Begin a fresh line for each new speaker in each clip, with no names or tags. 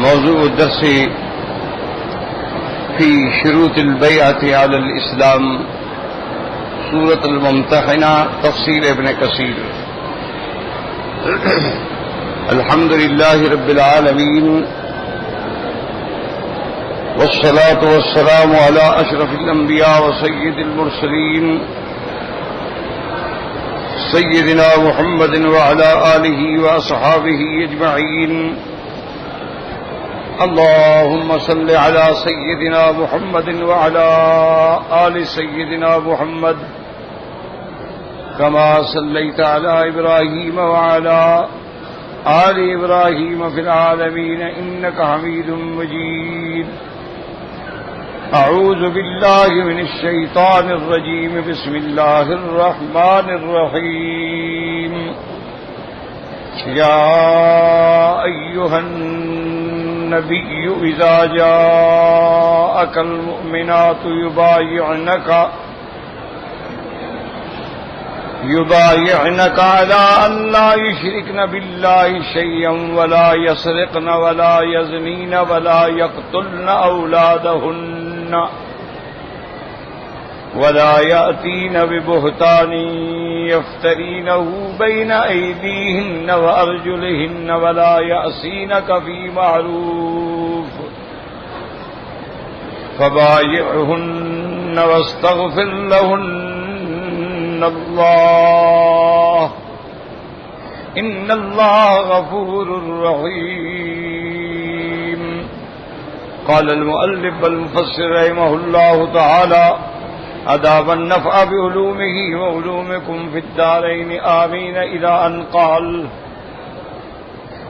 موضوع الدرس في شروط البيعة على الإسلام سورة الممتحنة تفسير ابن كثير. الحمد لله رب العالمين والصلاة والسلام على أشرف الأنبياء وسيد المرسلين سيدنا محمد وعلى آله وأصحابه أجمعين. اللهم صل على سيدنا محمد وعلى آل سيدنا محمد كما صليت على إبراهيم وعلى آل إبراهيم في العالمين إنك حميد مجيد. أعوذ بالله من الشيطان الرجيم. بسم الله الرحمن الرحيم. يا أيها النبي إذا جاءك المؤمنات يبايعنك على أن لا يشركن بالله شيئا ولا يسرقن ولا يزنين ولا يقتلن أولادهن ولا يأتين ببهتان يفترينه بين أيديهن وأرجلهن ولا يعصينك في معروف فبايعهن واستغفر لهن الله إن الله غفور رحيم. قال المؤلف المفسر رحمه الله تعالى أداب النفع بعلومه وعلومكم في الدارين آمين إلى أن قال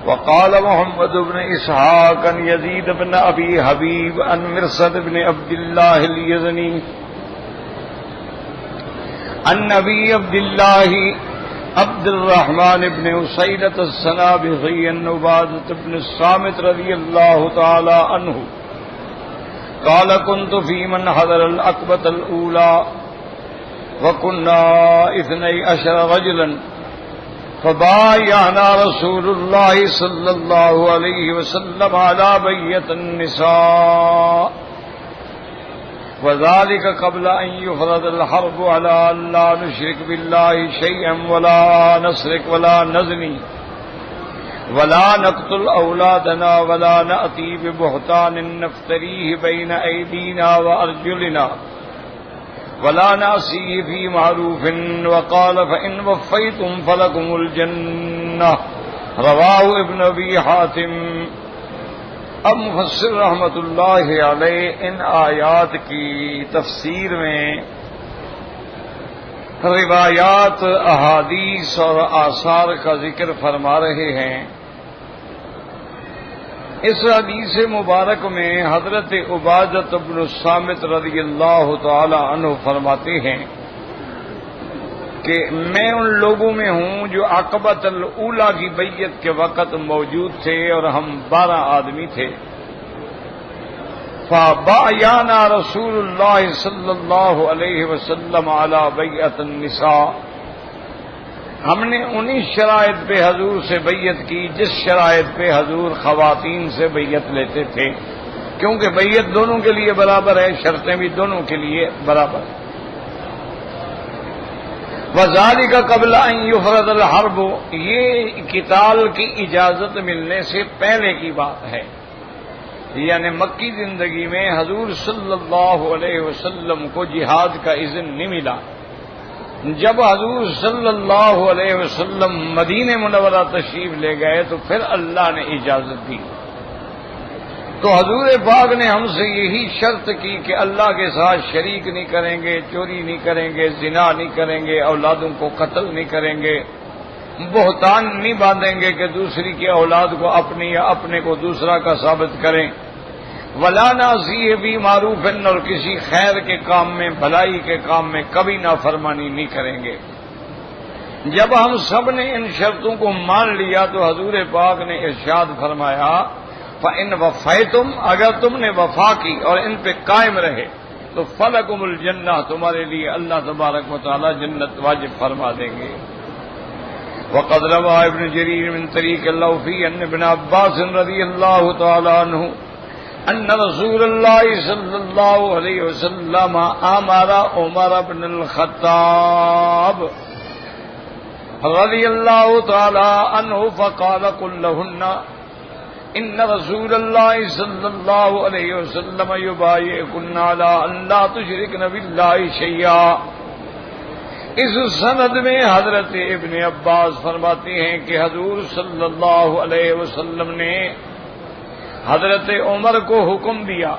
وقال محمد بن إسحاق عن يزيد بن أبي حبيب عن مرصد بن عبد الله اليزني عن أبي عبد الله عبد الرحمن بن أسيدة السنابخي عن عبادة بن الصامت رضي الله تعالى عنه قال كنت في من حضر العقبة الأولى وكنا 12 رجلا فبايعنا رسول الله صلى الله عليه وسلم على بيعة النساء وذلك قبل أن يفرض الحرب على أن لا نشرك بالله شيئا ولا نسرق ولا نزني ولا نقتل أولادنا ولا نأتي ببهتان نفتريه بين أيدينا وأرجلنا ولا نعصيه في معروف وقال فإن وفيتم فلكم الجنة رواه ابن أبي حاتم. اب مفسر رحمۃ اللہ علیہ ان آیات کی تفسیر میں روایات احادیث اور آثار کا ذکر فرما رہے ہیں. اس حدیث مبارک میں حضرت عبادۃ بن الصامت رضی اللہ تعالی عنہ فرماتے ہیں کہ میں ان لوگوں میں ہوں جو عقبۃ الاولی کی بیعت کے وقت موجود تھے اور ہم 12 آدمی تھے. فبايعنا رسول اللہ صلی اللہ علیہ وسلم على بیعۃ النساء. ہم نے انہی شرائط پہ حضور سے بیعت کی جس شرائط پہ حضور خواتین سے بیعت لیتے تھے، کیونکہ بیعت دونوں کے لیے برابر ہے، شرطیں بھی دونوں کے لیے برابر ہیں. وذالک قبل ان یفرض الحرب، یہ قتال کی اجازت ملنے سے پہلے کی بات ہے، یعنی مکی زندگی میں حضور صلی اللہ علیہ وسلم کو جہاد کا اذن نہیں ملا. جب حضور صلی اللہ علیہ وسلم مدینہ منورہ تشریف لے گئے تو پھر اللہ نے اجازت دی. تو حضور پاک نے ہم سے یہی شرط کی کہ اللہ کے ساتھ شریک نہیں کریں گے، چوری نہیں کریں گے، زنا نہیں کریں گے، اولادوں کو قتل نہیں کریں گے، بہتان نہیں باندھیں گے کہ دوسری کی اولاد کو اپنی یا اپنے کو دوسرا کا ثابت کریں. ولا نعصیہ فی معروف، اور کسی خیر کے کام میں، بھلائی کے کام میں کبھی نافرمانی نہیں کریں گے. جب ہم سب نے ان شرطوں کو مان لیا تو حضور پاک نے ارشاد فرمایا فَإِنْ وَفَيْتُمْ، اگر تم نے وفا کی اور ان پہ قائم رہے تو فَلَكُمُ الْجَنَّةُ، تمہارے لیے اللہ تبارک و تعالی جنت واجب فرما دیں گے. وقد روى ابن جرير من طريق اللوفي عن ابن عباس رضي الله تعالى عنه ان رسول الله صلى الله عليه وسلم امر عمر بن الخطاب رضي الله تعالى عنه فقال قل لهن ان رسول الله صلى الله عليه وسلم يبايعكن على ان لا تشركن بالله شيئا. اس سند میں حضرت ابن عباس فرماتے ہیں کہ حضور صلی اللہ علیہ وسلم نے حضرت عمر کو حکم دیا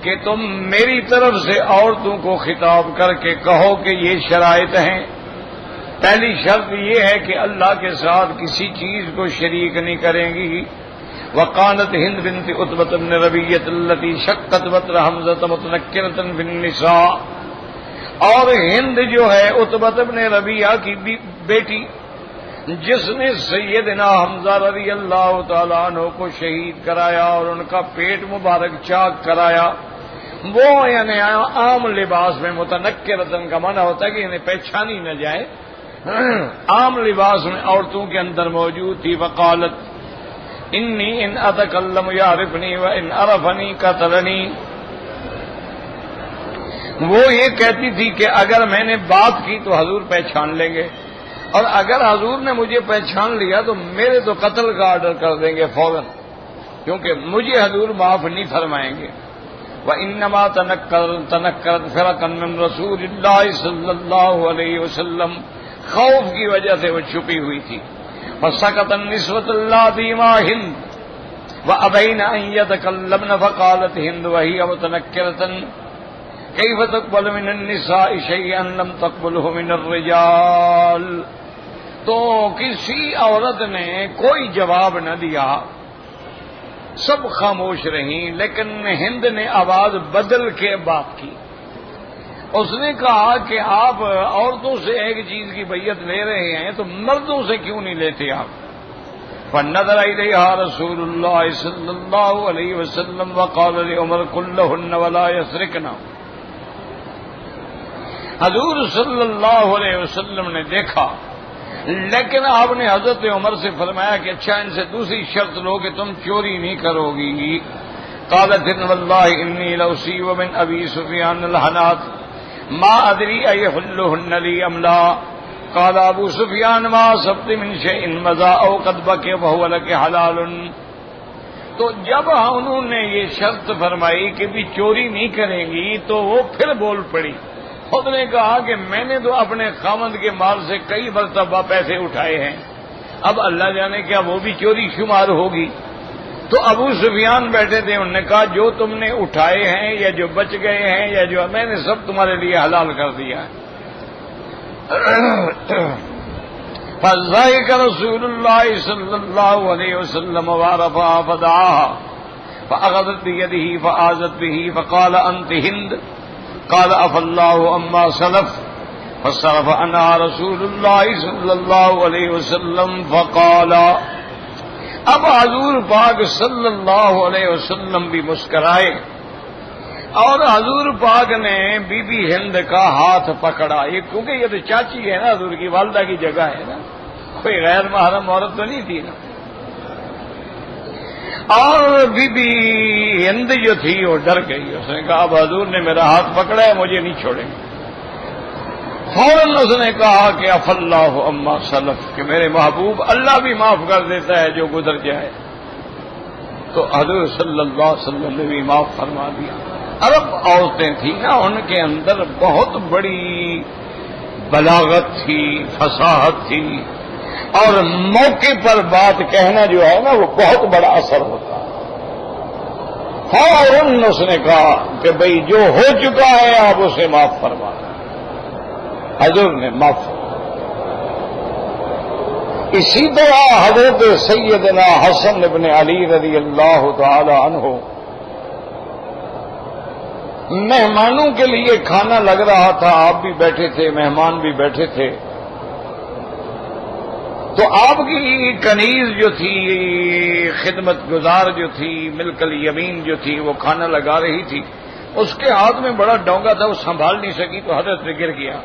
کہ تم میری طرف سے عورتوں کو خطاب کر کے کہو کہ یہ شرائط ہیں. پہلی شرط یہ ہے کہ اللہ کے ساتھ کسی چیز کو شریک نہیں کریں گی. وقالت ہند بنت عتبۃ بن ربیعہ التي شقت بطن حمزہ متنکرۃ بالنساء، اور ہند جو ہے عتبۃ بن ربیعہ کی بیٹی جس نے سیدنا حمزہ رضی اللہ تعالیٰ عنہ کو شہید کرایا اور ان کا پیٹ مبارک چاک کرایا، وہ یعنی عام لباس میں متنکرتن کا معنی ہوتا ہے کہ انہیں پہچانی نہ جائے، عام لباس میں عورتوں کے اندر موجود تھی. وقالت انی ان اتکلم یعرفنی وان عرفنی قتلنی، وہ یہ کہتی تھی کہ اگر میں نے بات کی تو حضور پہچان لیں گے، اور اگر حضور نے مجھے پہچان لیا تو میرے تو قتل کا آرڈر کر دیں گے فوراً، کیونکہ مجھے حضور معاف نہیں فرمائیں گے. وَإِنَّمَا تَنَكَّرَتْ فِرَقًا مِّن رَّسُولِ اللَّهِ صلی اللہ علیہ وسلم، خوف کی وجہ سے وہ چھپی ہوئی تھی. فَسَكَتَ النِّسْوَةُ اللَّاتِي مَعَ هِندٍ وَأَبَيْنَ أَن يَتَكَلَّمْنَ فَقَالَتْ هِندُ وَهِيَ مُتَنَكِّرَةٌ كيف تقبل من النساء شيئا لم تقبله من الرجال. تو کسی عورت نے کوئی جواب نہ دیا، سب خاموش رہیں، لیکن ہند نے آواز بدل کے بات کی. اس نے کہا کہ آپ عورتوں سے ایک چیز کی بیعت لے رہے ہیں تو مردوں سے کیوں نہیں لیتے آپ؟ فنظر الیہا رسول اللہ صلی اللہ علیہ وسلم وقال لعمر قل لهن ولا يسرقن. حضور صلی اللہ علیہ وسلم نے دیکھا، لیکن آپ نے حضرت عمر سے فرمایا کہ اچھا ان سے دوسری شرط لو کہ تم چوری نہیں کرو گی. قالت واللہ انی لاصیب من ابی سفیان الحنات ما ادری ایحلہن لی ام لا. قال ابو سفیان ما اصبت من شیء مضى او قد بقي وهو لك حلال. تو جب انہوں نے یہ شرط فرمائی کہ بھی چوری نہیں کریں گی تو وہ پھر بول پڑی. خود نے کہا کہ میں نے تو اپنے خاوند کے مال سے کئی مرتبہ پیسے اٹھائے ہیں، اب اللہ جانے کیا وہ بھی چوری شمار ہوگی. تو ابو سفیان بیٹھے تھے، انہوں نے کہا جو تم نے اٹھائے ہیں یا جو بچ گئے ہیں یا جو میں نے سب تمہارے لیے حلال کر دیا ہے. فضحك رسول الله صلى الله عليه وسلم ورفع فدعاها فأخذت بيده فآذت به فقال أنت هند. قال عفى الله عما سلف. فصرف عنها رسول الله صلى الله عليه وسلم فقال. اب حضور پاک صلی اللہ علیہ وسلم بھی مسکرائے اور حضور پاک نے بی بی ہند کا ہاتھ پکڑا. یہ کیونکہ یہ تو چاچی ہے نا، حضور کی والدہ کی جگہ ہے نا، کوئی غیر محرم عورت تو نہیں تھی نا. اور بی بی ہند جو تھی وہ ڈر گئی، اس نے کہا اب حضور نے میرا ہاتھ پکڑا ہے مجھے نہیں چھوڑیں گے. فوراً اس نے کہا کہ عفى اللہ عما سلف، کہ میرے محبوب اللہ بھی معاف کر دیتا ہے جو گزر جائے. تو حضور صلی اللہ علیہ وسلم نے بھی معاف فرما دیا. عرب عورتیں تھیں نا، ان کے اندر بہت بڑی بلاغت تھی، فصاحت تھی، اور موقع پر بات کہنا جو ہے نا وہ بہت بڑا اثر ہوتا ہے. فوراً اس نے کہا کہ بھئی جو ہو چکا ہے آپ اسے معاف فرما دیں. حضور نے معاف فرما. اسی طرح حضرت سیدنا حسن ابن علی رضی اللہ تعالی عنہ مہمانوں کے لیے کھانا لگ رہا تھا، آپ بھی بیٹھے تھے، مہمان بھی بیٹھے تھے. تو آپ کی کنیز جو تھی، خدمت گزار جو تھی، ملک الیمین جو تھی، وہ کھانا لگا رہی تھی. اس کے ہاتھ میں بڑا ڈونگا تھا، وہ سنبھال نہیں سکی تو حضرت پہ گر گیا.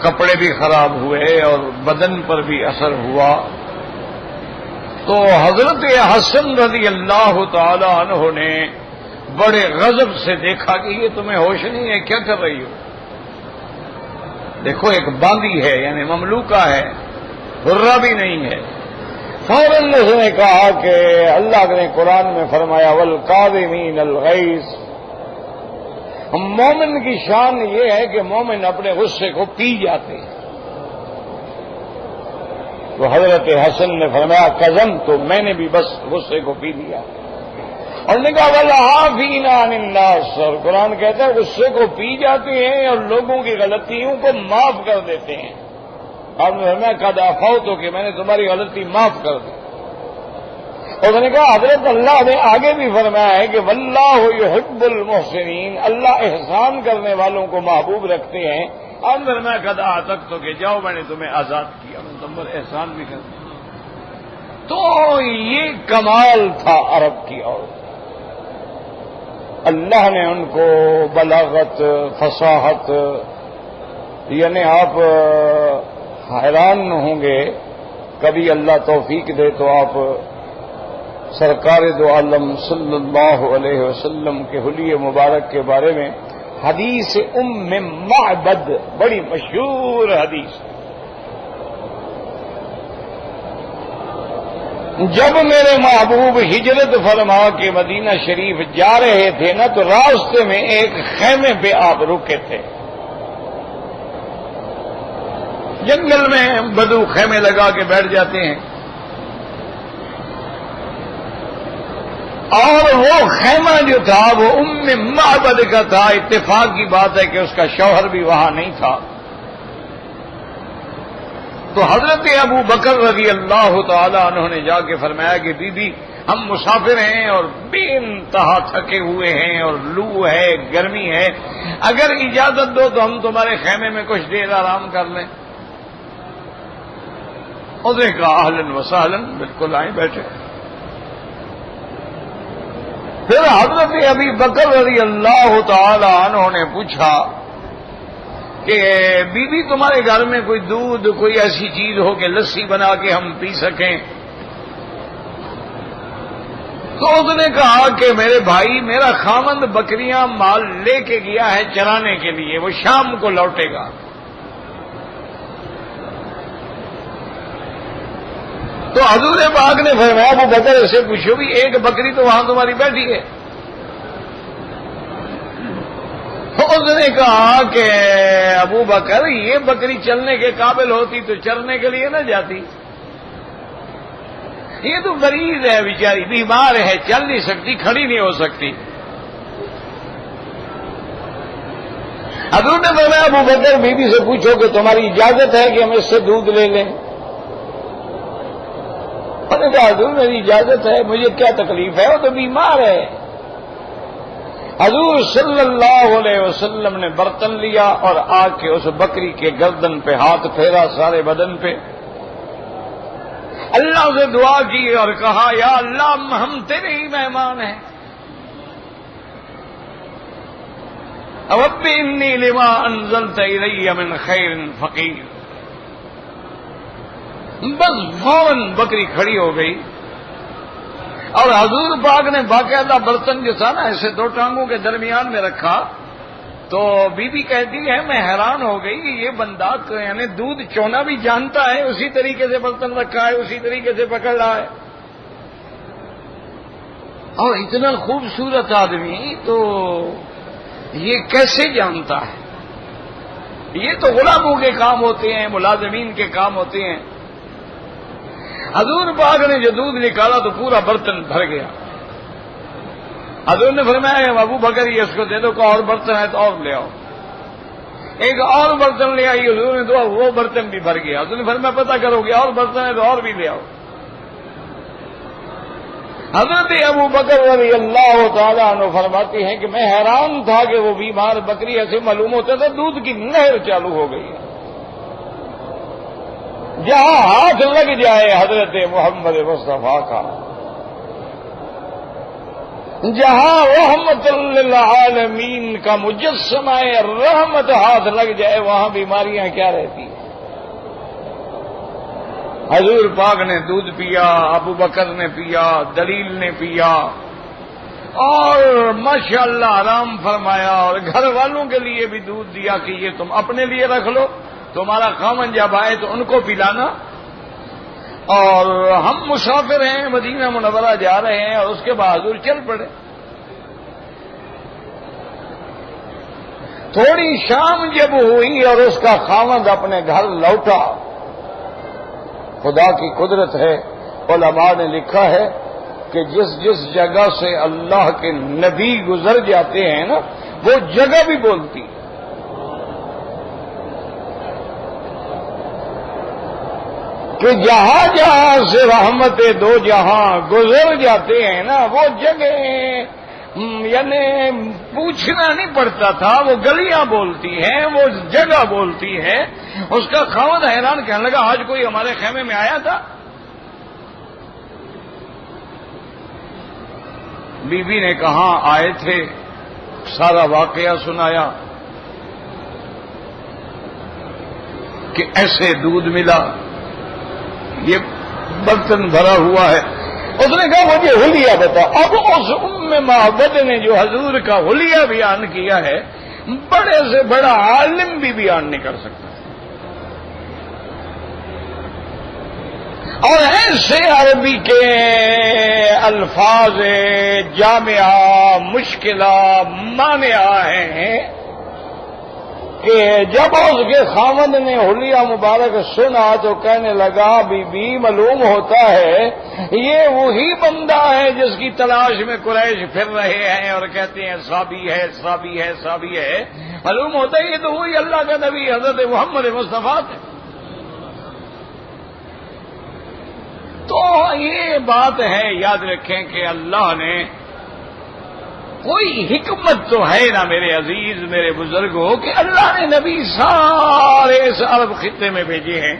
کپڑے بھی خراب ہوئے اور بدن پر بھی اثر ہوا، تو حضرت حسن رضی اللہ تعالی عنہ نے بڑے غضب سے دیکھا کہ یہ تمہیں ہوش نہیں ہے، کیا کر رہی ہو؟ دیکھو ایک باندی ہے، یعنی مملوکہ ہے، حرہ بھی نہیں ہے۔ فوراً اس نے کہا کہ اللہ نے قرآن میں فرمایا والکاظمین الغیظ، مومن کی شان یہ ہے کہ مومن اپنے غصے کو پی جاتے ہیں۔ تو حضرت حسن نے فرمایا قزم، تو میں نے بھی بس غصے کو پی لیا، اور نے کہا والعافین عن الناس، اور قرآن کہتا ہے غصے کو پی جاتے ہیں اور لوگوں کی غلطیوں کو معاف کر دیتے ہیں۔ اور میں قد عفوت تو کہ میں نے تمہاری غلطی معاف کر دی۔ اور میں نے کہا حضرت اللہ نے آگے بھی فرمایا ہے کہ واللہ یحب المحسنین، اللہ احسان کرنے والوں کو محبوب رکھتے ہیں۔ اور میں قد اعتقت تو کہ جاؤ میں نے تمہیں آزاد کیا، میں تم پر احسان بھی کر دیا۔ تو یہ کمال تھا عرب کی عورت، اللہ نے ان کو بلاغت، فصاحت، یعنی آپ حیران ہوں گے، کبھی اللہ توفیق دے تو آپ سرکار دو عالم صلی اللہ علیہ وسلم کے حلیے مبارک کے بارے میں حدیث معبد، بڑی مشہور حدیث، جب میرے محبوب ہجرت فرما کے مدینہ شریف جا رہے تھے نا، تو راستے میں ایک خیمے پہ آپ رکے تھے۔ جنگل میں بدو خیمے لگا کے بیٹھ جاتے ہیں، اور وہ خیمہ جو تھا وہ معبد کا تھا۔ اتفاق کی بات ہے کہ اس کا شوہر بھی وہاں نہیں تھا۔ تو حضرت ابو بکر رضی اللہ تعالی عنہ نے جا کے فرمایا کہ بی بی ہم مسافر ہیں اور بے انتہا تھکے ہوئے ہیں اور لو ہے، گرمی ہے، اگر اجازت دو تو ہم تمہارے خیمے میں کچھ دیر آرام کر لیں۔ اس نے کہا اہلاً وسہلاً، بالکل آئیں بیٹھے۔ پھر حضرت ابی بکر رضی اللہ تعالی عنہ نے پوچھا کہ بی بی تمہارے گھر میں کوئی دودھ، کوئی ایسی چیز ہو کہ لسی بنا کے ہم پی سکیں؟ تو اس نے کہا کہ میرے بھائی، میرا خاوند بکریاں مال لے کے گیا ہے چرانے کے لیے، وہ شام کو لوٹے گا۔ تو حضور پاک نے فرمایا ابو بکر سے پوچھو بھی ایک بکری تو وہاں تمہاری بیٹھی ہے۔ اس نے کہا کہ ابو بکر یہ بکری چلنے کے قابل ہوتی تو چرنے کے لیے نہ جاتی، یہ تو مریض ہے بیچاری، بیمار ہے، چل نہیں سکتی، کھڑی نہیں ہو سکتی۔ حضور نے فرمایا ابو بکر بی بی سے پوچھو کہ تمہاری اجازت ہے کہ ہم اس سے دودھ لے لیں؟ انہوں نے کہا حضور میری اجازت ہے، مجھے کیا تکلیف ہے، وہ تو بیمار ہے۔ حضور صلی اللہ علیہ وسلم نے برتن لیا اور آ کے اس بکری کے گردن پہ ہاتھ پھیرا، سارے بدن پہ، اللہ سے دعا کی اور کہا یا اللہ ہم تیرے ہی مہمان ہیں، رب انی لما انزلت الی من خیر فقیر۔ بس فوراً بکری کھڑی ہو گئی، اور حضور پاک نے باقاعدہ برتن جو تھا نا ایسے دو ٹانگوں کے درمیان میں رکھا۔ تو بی بی کہتی ہے میں حیران ہو گئی کہ یہ بندہ یعنی دودھ چونا بھی جانتا ہے، اسی طریقے سے برتن رکھا ہے، اسی طریقے سے پکڑ رہا ہے، اور اتنا خوبصورت آدمی تو یہ کیسے جانتا ہے؟ یہ تو غلاموں کے کام ہوتے ہیں، ملازمین کے کام ہوتے ہیں۔ حضور پاک نے جو دودھ نکالا تو پورا برتن بھر گیا۔ حضور نے فرمایا ابو بکر یہ اس کو دے دو، کہ اور برتن ہے تو اور لے آؤ۔ ایک اور برتن لے آئی، حضور نے دعا، وہ برتن بھی بھر گیا۔ حضور نے فرمایا پتہ کرو گے اور برتن ہے تو اور بھی لے آؤ۔ حضرت ابو بکر رضی اللہ تعالیٰ عنہ فرماتے ہیں کہ میں حیران تھا کہ وہ بیمار بکری ایسے معلوم ہوتا تھا دودھ کی نہر چالو ہو گئی ہے، جہاں ہاتھ لگ جائے حضرت محمد مصطفیٰ کا جہاں رحمت للعالمین کا مجسمہ رحمت ہاتھ لگ جائے وہاں بیماریاں کیا رہتی ہیں؟ حضور پاک نے دودھ پیا، ابو بکر نے پیا، دلیل نے پیا، اور ماشاءاللہ آرام فرمایا، اور گھر والوں کے لیے بھی دودھ دیا کہ یہ تم اپنے لیے رکھ لو، تمہارا خاوند جب آئے تو ان کو پلانا، اور ہم مسافر ہیں، مدینہ منورہ جا رہے ہیں، اور اس کے بعد حضور چل پڑے۔ تھوڑی شام جب ہوئی اور اس کا خاوند اپنے گھر لوٹا، خدا کی قدرت ہے، علماء نے لکھا ہے کہ جس جس جگہ سے اللہ کے نبی گزر جاتے ہیں نا، وہ جگہ بھی بولتی ہے۔ کہ جہاں جہاں سے رحمت دو جہاں گزر جاتے ہیں نا، وہ جگہ یعنی پوچھنا نہیں پڑتا تھا، وہ گلیاں بولتی ہیں، وہ جگہ بولتی ہے۔ اس کا خاوند حیران کہنے لگا آج کوئی ہمارے خیمے میں آیا تھا؟ بی بی نے کہا آئے تھے، سارا واقعہ سنایا کہ ایسے دودھ ملا، یہ برتن بھرا ہوا ہے۔ اس نے کہا مجھے حلیہ بتا۔ اب اس معبد نے جو حضور کا حلیہ بیان کیا ہے، بڑے سے بڑا عالم بھی بیان نہیں کر سکتا، اور ایسے عربی کے الفاظ جامعہ مشکلہ مانعہ ہیں کہ جب اس کے خاوند نے حلیہ مبارک سنا تو کہنے لگا بی بی معلوم ہوتا ہے یہ وہی بندہ ہے جس کی تلاش میں قریش پھر رہے ہیں اور کہتے ہیں صحابی ہے صحابی ہے صحابی ہے، معلوم ہوتا ہے یہ تو وہی اللہ کا نبی حضرت محمد مصطفیٰ ہے۔ تو یہ بات ہے، یاد رکھیں کہ اللہ نے کوئی حکمت تو ہے نا میرے عزیز میرے بزرگوں کہ اللہ نے نبی سارے اس عرب خطے میں بھیجے ہیں۔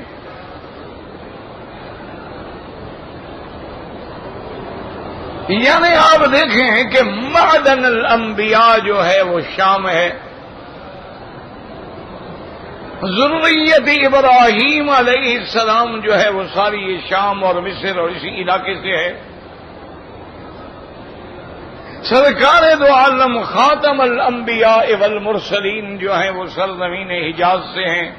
یعنی آپ دیکھیں کہ معدن الانبیاء جو ہے وہ شام ہے، ذریت ابراہیم علیہ السلام جو ہے وہ ساری یہ شام اور مصر اور اسی علاقے سے ہے۔ سرکار دو عالم خاتم الانبیاء والمرسلین جو ہیں وہ سرزمین حجاز سے ہیں۔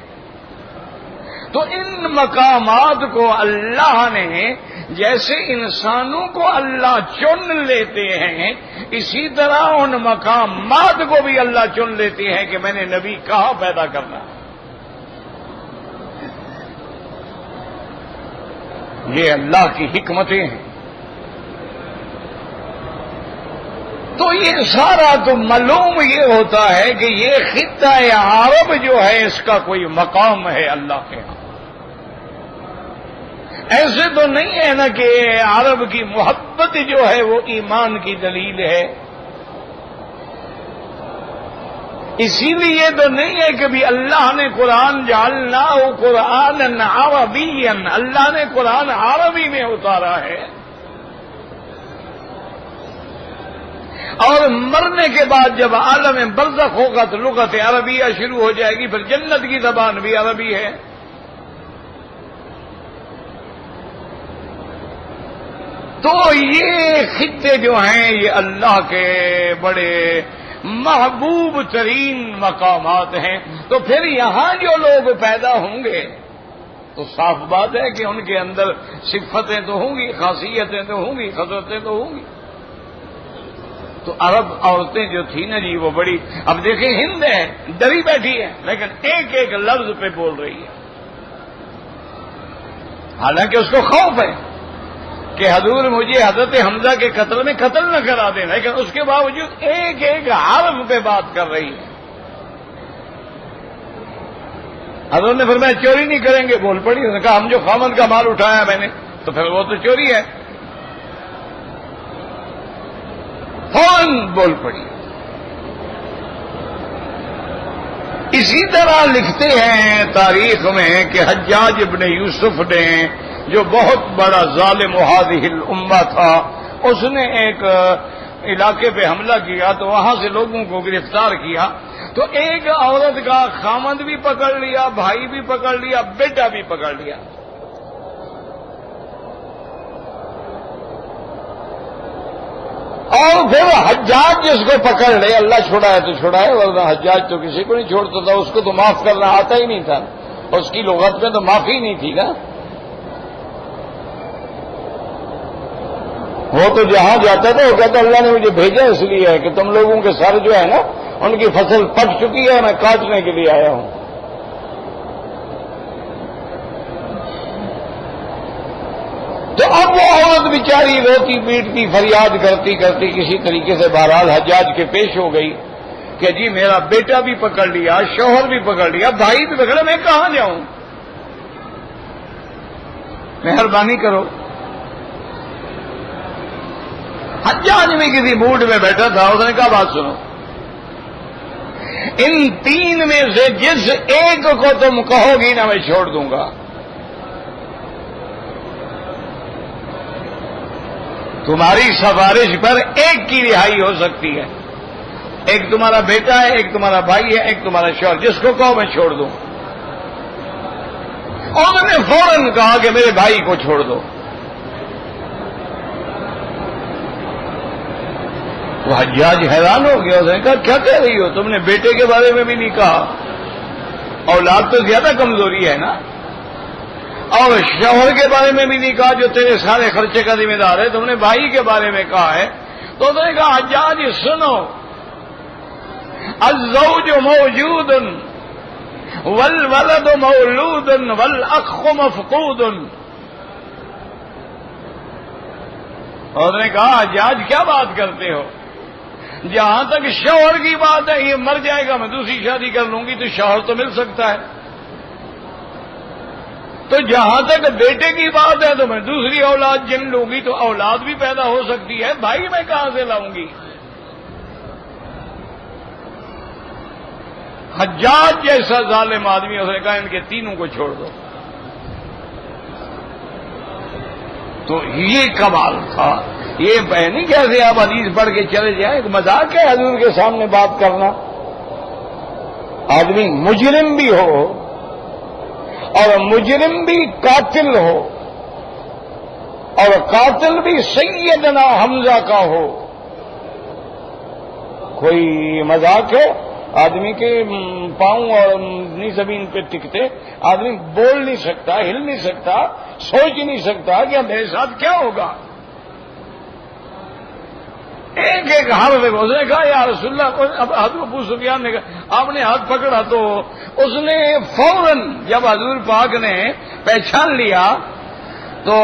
تو ان مقامات کو اللہ نے جیسے انسانوں کو اللہ چن لیتے ہیں، اسی طرح ان مقامات کو بھی اللہ چن لیتے ہیں کہ میں نے نبی کہاں پیدا کرنا ہے۔ یہ اللہ کی حکمتیں ہیں۔ تو یہ سارا تو معلوم یہ ہوتا ہے کہ یہ خطہ عرب جو ہے اس کا کوئی مقام ہے اللہ کے ہاں۔ ایسے تو نہیں ہے نا کہ عرب کی محبت جو ہے وہ ایمان کی دلیل ہے، اسی لیے تو نہیں ہے کہ بھی اللہ نے قرآن جعلناہ قرآنا عربیا، اللہ نے قرآن عربی میں اتارا ہے، اور مرنے کے بعد جب عالم برزخ ہوگا تو لغت عربیہ شروع ہو جائے گی، پھر جنت کی زبان بھی عربی ہے۔ تو یہ خطے جو ہیں یہ اللہ کے بڑے محبوب ترین مقامات ہیں۔ تو پھر یہاں جو لوگ پیدا ہوں گے تو صاف بات ہے کہ ان کے اندر صفتیں تو ہوں گی، خاصیتیں تو ہوں گی، خصلتیں تو ہوں گی۔ تو عرب عورتیں جو تھیں نا جی وہ بڑی، اب دیکھیں ہند ہے ڈری بیٹھی ہے لیکن ایک ایک لفظ پہ بول رہی ہے، حالانکہ اس کو خوف ہے کہ حضور مجھے حضرت حمزہ کے قتل میں قتل نہ کرا دینا، لیکن اس کے باوجود ایک ایک حرف پہ بات کر رہی ہے۔ حضرت نے فرمایا چوری نہیں کریں گے، بول پڑی، اس نے کہا ہم جو خامن کا مال اٹھایا میں نے تو پھر وہ تو چوری ہے، فوراً بول پڑی۔ اسی طرح لکھتے ہیں تاریخ میں کہ حجاج ابن یوسف نے جو بہت بڑا ظالم هذه الامہ تھا، اس نے ایک علاقے پہ حملہ کیا تو وہاں سے لوگوں کو گرفتار کیا، تو ایک عورت کا خامند بھی پکڑ لیا، بھائی بھی پکڑ لیا، بیٹا بھی پکڑ لیا۔ اور پھر حجاج جس کو پکڑ لے، اللہ چھڑائے تو چھڑائے، ورنہ حجاج تو کسی کو نہیں چھوڑتا تھا، اس کو تو معاف کرنا آتا ہی نہیں تھا، اس کی لغت میں تو معافی نہیں تھی نا۔ وہ تو جہاں جاتا تھا وہ کہتا اللہ نے مجھے بھیجا اس لیے ہے کہ تم لوگوں کے سر جو ہے نا ان کی فصل پک چکی ہے، میں کاٹنے کے لیے آیا ہوں۔ تو اب وہ عورت بیچاری روتی پیٹتی فریاد کرتی کرتی کسی طریقے سے بہرحال حجاج کے پیش ہو گئی کہ جی میرا بیٹا بھی پکڑ لیا، شوہر بھی پکڑ لیا، بھائی بھی پکڑا، میں کہاں جاؤں؟ مہربانی کرو۔ حجاج میں کسی موڈ میں بیٹھا تھا، اس نے کہا بات سنو، ان تین میں سے جس ایک کو تم کہو گی نا میں چھوڑ دوں گا۔ تمہاری سفارش پر ایک کی رہائی ہو سکتی ہے، ایک تمہارا بیٹا ہے، ایک تمہارا بھائی ہے، ایک تمہارا شوہر، جس کو کہو میں چھوڑ دوں۔ اور انہوں نے فوراً کہا کہ میرے بھائی کو چھوڑ دو۔ تو حجاج حیران ہو گیا، اس نے کہا کیا کہہ رہی ہو؟ تم نے بیٹے کے بارے میں بھی نہیں کہا، اولاد تو زیادہ کمزوری ہے نا، اور شوہر کے بارے میں بھی نہیں کہا جو تیرے سارے خرچے کا ذمہ دار ہے، تم نے بھائی کے بارے میں کہا ہے۔ تو اس نے کہا حجاج سنو، الزوج موجود والولد مولود والاخ مفقود۔ اور اس نے کہا حجاج کیا بات کرتے ہو؟ جہاں تک شوہر کی بات ہے یہ مر جائے گا میں دوسری شادی کر لوں گی تو شوہر تو مل سکتا ہے، تو جہاں تک بیٹے کی بات ہے تو میں دوسری اولاد جن لوں گی تو اولاد بھی پیدا ہو سکتی ہے، بھائی میں کہاں سے لاؤں گی؟ حجاج جیسا ظالم آدمی، اس نے کہا ان کے تینوں کو چھوڑ دو۔ تو یہ کمال تھا، یہ نہیں کیسے آپ حدیث پڑھ کے چلے جائیں، ایک مذاق ہے حضور کے سامنے بات کرنا۔ آدمی مجرم بھی ہو اور مجرم بھی قاتل ہو اور قاتل بھی سیدنا حمزہ کا ہو، کوئی مذاق ہے؟ آدمی کے پاؤں اور زمین پہ ٹکتے، آدمی بول نہیں سکتا، ہل نہیں سکتا، سوچ نہیں سکتا کہ میرے ساتھ کیا ہوگا۔ ایک ایک ہاتھ میں اس نے کہا یا رسول اللہ، اب ابو سفیان نے کہا آپ نے ہاتھ پکڑا تو اس نے فوراً جب حضور پاک نے پہچان لیا تو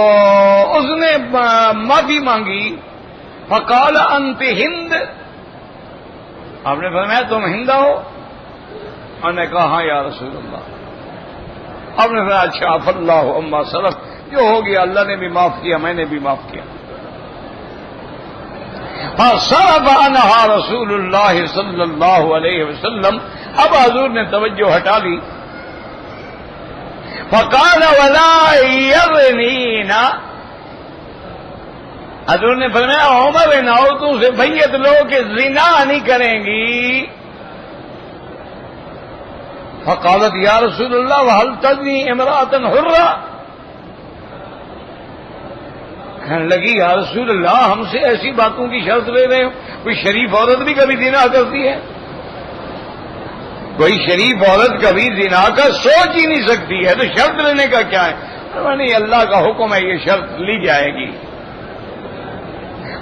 اس نے معافی مانگی، فقال انت ہند، آپ نے فرمایا تم ہندہ ہو؟ اور نے کہا ہاں یا رسول اللہ۔ آپ نے فرمایا اچھا عفا اللہ عما سلف، جو ہو گیا اللہ نے بھی معاف کیا، میں نے بھی معاف کیا۔ فصرف عنها رسول اللہ صلی اللہ علیہ وسلم، اب حضور نے توجہ ہٹا لی، فقال ولا يرنينا، حضور نے فرمایا عمر ان عورتوں سے بیعت لو کہ زنا نہیں کریں گی۔ فقالت یا رسول اللہ وهل تزني امرأة حرة، کہنے لگی یا رسول اللہ ہم سے ایسی باتوں کی شرط لے رہے ہو؟ کوئی شریف عورت بھی کبھی زنا کرتی ہے؟ کوئی شریف عورت کبھی زنا کا سوچ ہی نہیں سکتی ہے، تو شرط لینے کا کیا ہے؟ نہیں اللہ کا حکم ہے یہ شرط لی جائے گی۔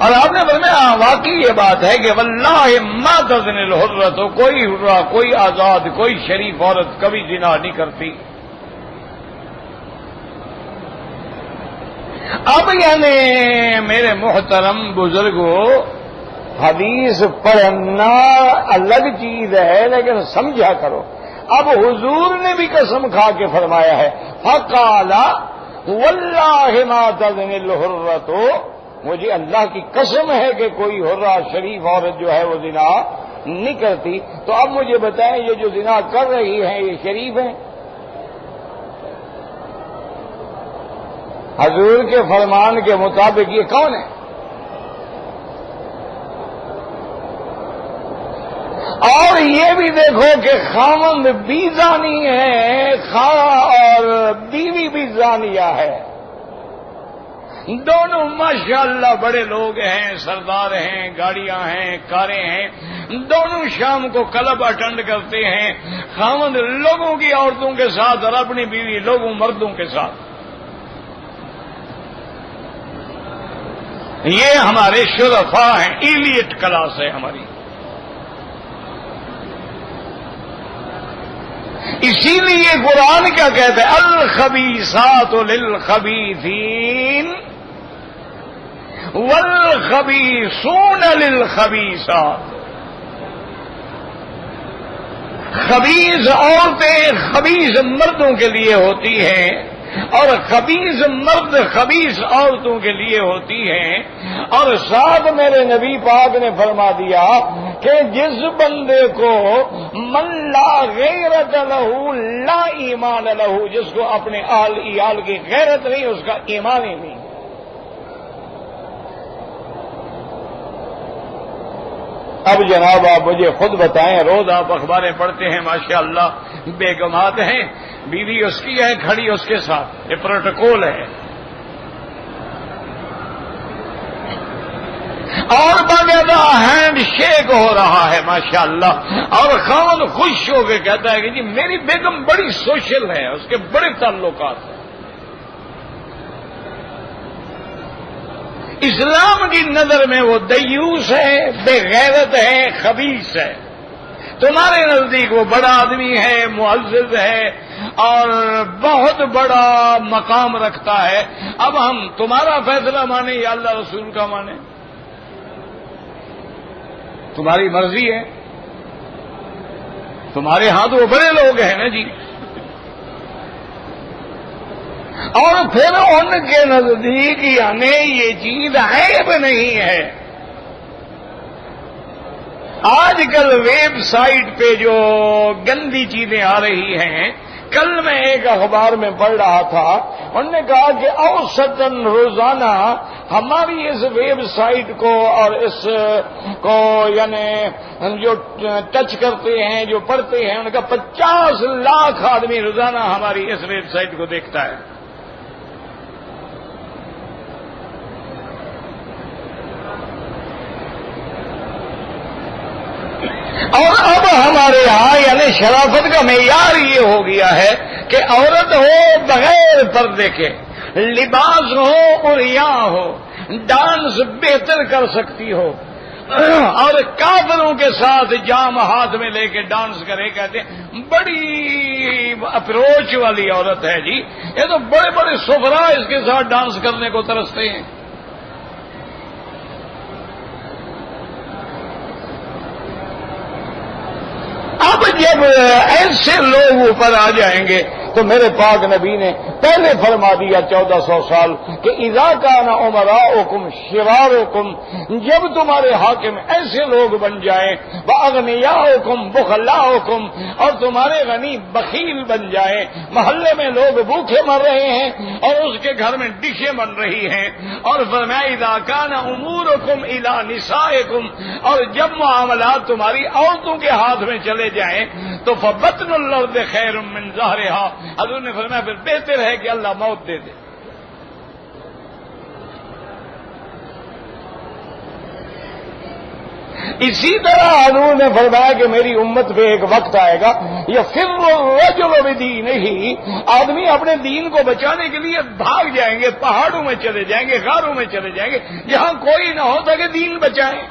اور آپ نے فرمایا واقعی یہ بات ہے کہ واللہ ما تزنی الحرۃ، کوئی حرہ، کوئی آزاد، کوئی شریف عورت کبھی زنا نہیں کرتی۔ اب یعنی میرے محترم بزرگوں، حدیث پڑھنا الگ چیز ہے لیکن سمجھا کرو۔ اب حضور نے بھی قسم کھا کے فرمایا ہے، فقال واللہ ما تزنی الحرۃ، مجھے اللہ کی قسم ہے کہ کوئی حرہ شریف عورت جو ہے وہ زنا نہیں کرتی۔ تو اب مجھے بتائیں یہ جو زنا کر رہی ہیں یہ شریف ہیں؟ حضور کے فرمان کے مطابق یہ کون ہے؟ یہ بھی دیکھو کہ خاوند بھی زانی ہے اور بیوی بھی زانیہ ہے، دونوں ماشاءاللہ بڑے لوگ ہیں، سردار ہیں، گاڑیاں ہیں، کاریں ہیں، دونوں شام کو کلب اٹینڈ کرتے ہیں، خاوند لوگوں کی عورتوں کے ساتھ اور اپنی بیوی لوگوں مردوں کے ساتھ۔ یہ ہمارے شرفاء ہیں، ایلیٹ کلاس ہے ہماری۔ اسی لیے قرآن کیا کہتا ہے؟ الخبیثات للخبیثین والخبیثون للخبیثات۔ خبیث عورتیں خبیث مردوں کے لیے ہوتی ہیں اور خبیث مرد خبیث عورتوں کے لیے ہوتی ہیں، اور ساتھ میرے نبی پاک نے فرما دیا کہ جس بندے کو من لا غیرت لہو لا ایمان لہو، جس کو اپنے آل عیال کی غیرت نہیں اس کا ایمان ہی نہیں۔ اب جناب آپ مجھے خود بتائیں، روز آپ اخباریں پڑھتے ہیں ماشاءاللہ، بیگمات ہیں، بیوی اس کی ہے کھڑی اس کے ساتھ، یہ پروٹوکول ہے، اور باقاعدہ ہینڈ شیک ہو رہا ہے ماشاءاللہ، اور خاوند خوش ہو کے کہتا ہے کہ جی میری بیگم بڑی سوشل ہے، اس کے بڑے تعلقات ہیں۔ اسلام کی نظر میں وہ دیوس ہے، بے غیرت ہے، خبیث ہے، تمہارے نزدیک وہ بڑا آدمی ہے، معزز ہے اور بہت بڑا مقام رکھتا ہے۔ اب ہم تمہارا فیصلہ مانیں یا اللہ رسول کا مانیں؟ تمہاری مرضی ہے، تمہارے ہاں تو وہ بڑے لوگ ہیں نا جی، اور پھر ان کے نزدیک یعنی یہ چیز عیب نہیں ہے۔ آج کل ویب سائٹ پہ جو گندی چیزیں آ رہی ہیں، کل میں ایک اخبار میں پڑھ رہا تھا، انہوں نے کہا کہ اوسطاً روزانہ ہماری اس ویب سائٹ کو اور اس کو یعنی جو ٹچ کرتے ہیں، جو پڑھتے ہیں، ان کا 50 لاکھ آدمی روزانہ ہماری اس ویب سائٹ کو دیکھتا ہے۔ اور اب ہمارے ہاں یعنی شرافت کا معیار یہ ہو گیا ہے کہ عورت ہو بغیر پردے کے، لباس ہو عریاں ہو، ڈانس بہتر کر سکتی ہو، اور کافروں کے ساتھ جام ہاتھ میں لے کے ڈانس کرے، کہتے ہیں بڑی اپروچ والی عورت ہے جی، یہ تو بڑے بڑے سفرا اس کے ساتھ ڈانس کرنے کو ترستے ہیں۔ اب جب ایسے لوگ اوپر آ جائیں گے تو میرے پاک نبی نے پہلے فرما دیا 1400 سال کہ اذا کان امراؤکم شرارکم، جب تمہارے حاکم ایسے لوگ بن جائیں، واغنیاؤکم بخلاؤکم، اور تمہارے غنی بخیل بن جائیں، محلے میں لوگ بھوکے مر رہے ہیں اور اس کے گھر میں ڈشیں بن رہی ہیں، اور فرمایا اذا کان امورکم الی نسائکم، اور جب معاملات تمہاری عورتوں کے ہاتھ میں چلے جائیں تو فبطن الارض خیر من ظہرها، حضور نے فرمایا پھر بہتر ہے کہ اللہ موت دے دے۔ اسی طرح حضور نے فرمایا کہ میری امت پہ ایک وقت آئے گا یفر الرجل بدینہ، آدمی اپنے دین کو بچانے کے لیے بھاگ جائیں گے، پہاڑوں میں چلے جائیں گے، غاروں میں چلے جائیں گے، جہاں کوئی نہ ہوتا کہ دین بچائیں۔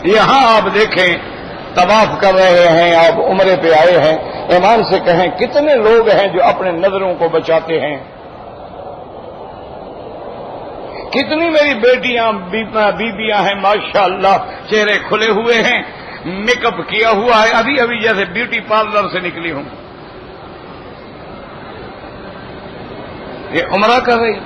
یہاں آپ دیکھیں طواف کر رہے ہیں، آپ عمرے پہ آئے ہیں، ایمان سے کہیں کتنے لوگ ہیں جو اپنے نظروں کو بچاتے ہیں؟ کتنی میری بیٹیاں بیبیاں ہیں ماشاءاللہ، چہرے کھلے ہوئے ہیں، میک اپ کیا ہوا ہے، ابھی ابھی جیسے بیوٹی پارلر سے نکلی ہوں، یہ عمرہ کر رہی۔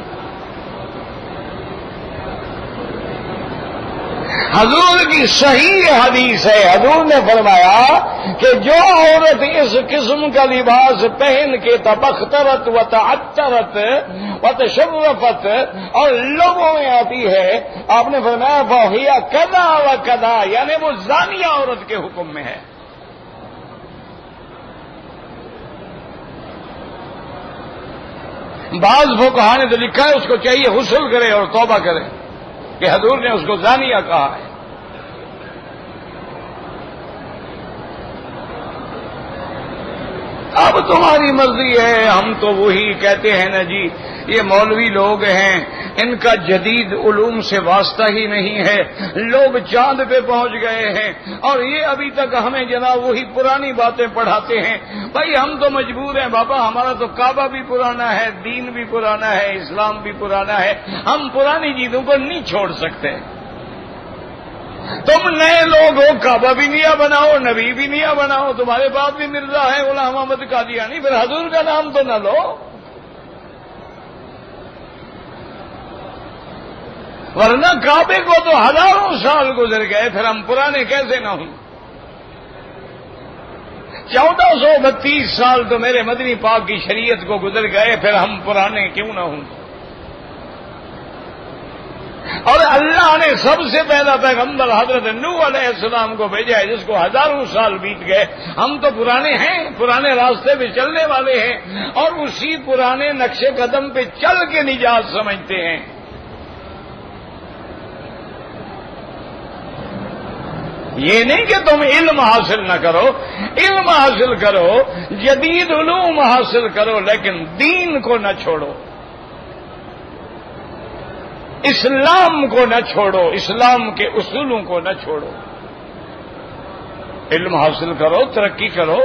حضور کی صحیح حدیث ہے، حضور نے فرمایا کہ جو عورت اس قسم کا لباس پہن کے تبخترت و تعطرت و تشرفت اور لوگوں میں آتی ہے، آپ نے فرمایا فہی کذا و کذا، یعنی وہ زانیہ عورت کے حکم میں ہے۔ بعض فقہا نے تو لکھا ہے اس کو چاہیے غسل کرے اور توبہ کرے کہ حضور نے اس کو زانیہ کہا ہے۔ اب تمہاری مرضی ہے، ہم تو وہی کہتے ہیں نا جی، یہ مولوی لوگ ہیں، ان کا جدید علوم سے واسطہ ہی نہیں ہے، لوگ چاند پہ پہنچ گئے ہیں اور یہ ابھی تک ہمیں جناب وہی پرانی باتیں پڑھاتے ہیں۔ بھائی ہم تو مجبور ہیں بابا، ہمارا تو کعبہ بھی پرانا ہے، دین بھی پرانا ہے، اسلام بھی پرانا ہے، ہم پرانی چیزوں کو نہیں چھوڑ سکتے۔ تم نئے لوگ ہو، کعبہ بھی نیا بناؤ، نبی بھی نیا بناؤ، تمہارے باپ بھی مرزا ہے غلام احمد قادیانی، پھر حضور کا نام تو نہ لو۔ ورنہ کعبے کو تو ہزاروں سال گزر گئے، پھر ہم پرانے کیسے نہ ہوں؟ 1432 سال تو میرے مدنی پاک کی شریعت کو گزر گئے، پھر ہم پرانے کیوں نہ ہوں؟ اور اللہ نے سب سے پہلا پیغمبر حضرت نوح علیہ السلام کو بھیجا ہے جس کو ہزاروں سال بیت گئے۔ ہم تو پرانے ہیں، پرانے راستے پہ چلنے والے ہیں اور اسی پرانے نقش قدم پہ چل کے نجات سمجھتے ہیں۔ یہ نہیں کہ تم علم حاصل نہ کرو، علم حاصل کرو، جدید علوم حاصل کرو، لیکن دین کو نہ چھوڑو، اسلام کو نہ چھوڑو، اسلام کے اصولوں کو نہ چھوڑو۔ علم حاصل کرو، ترقی کرو،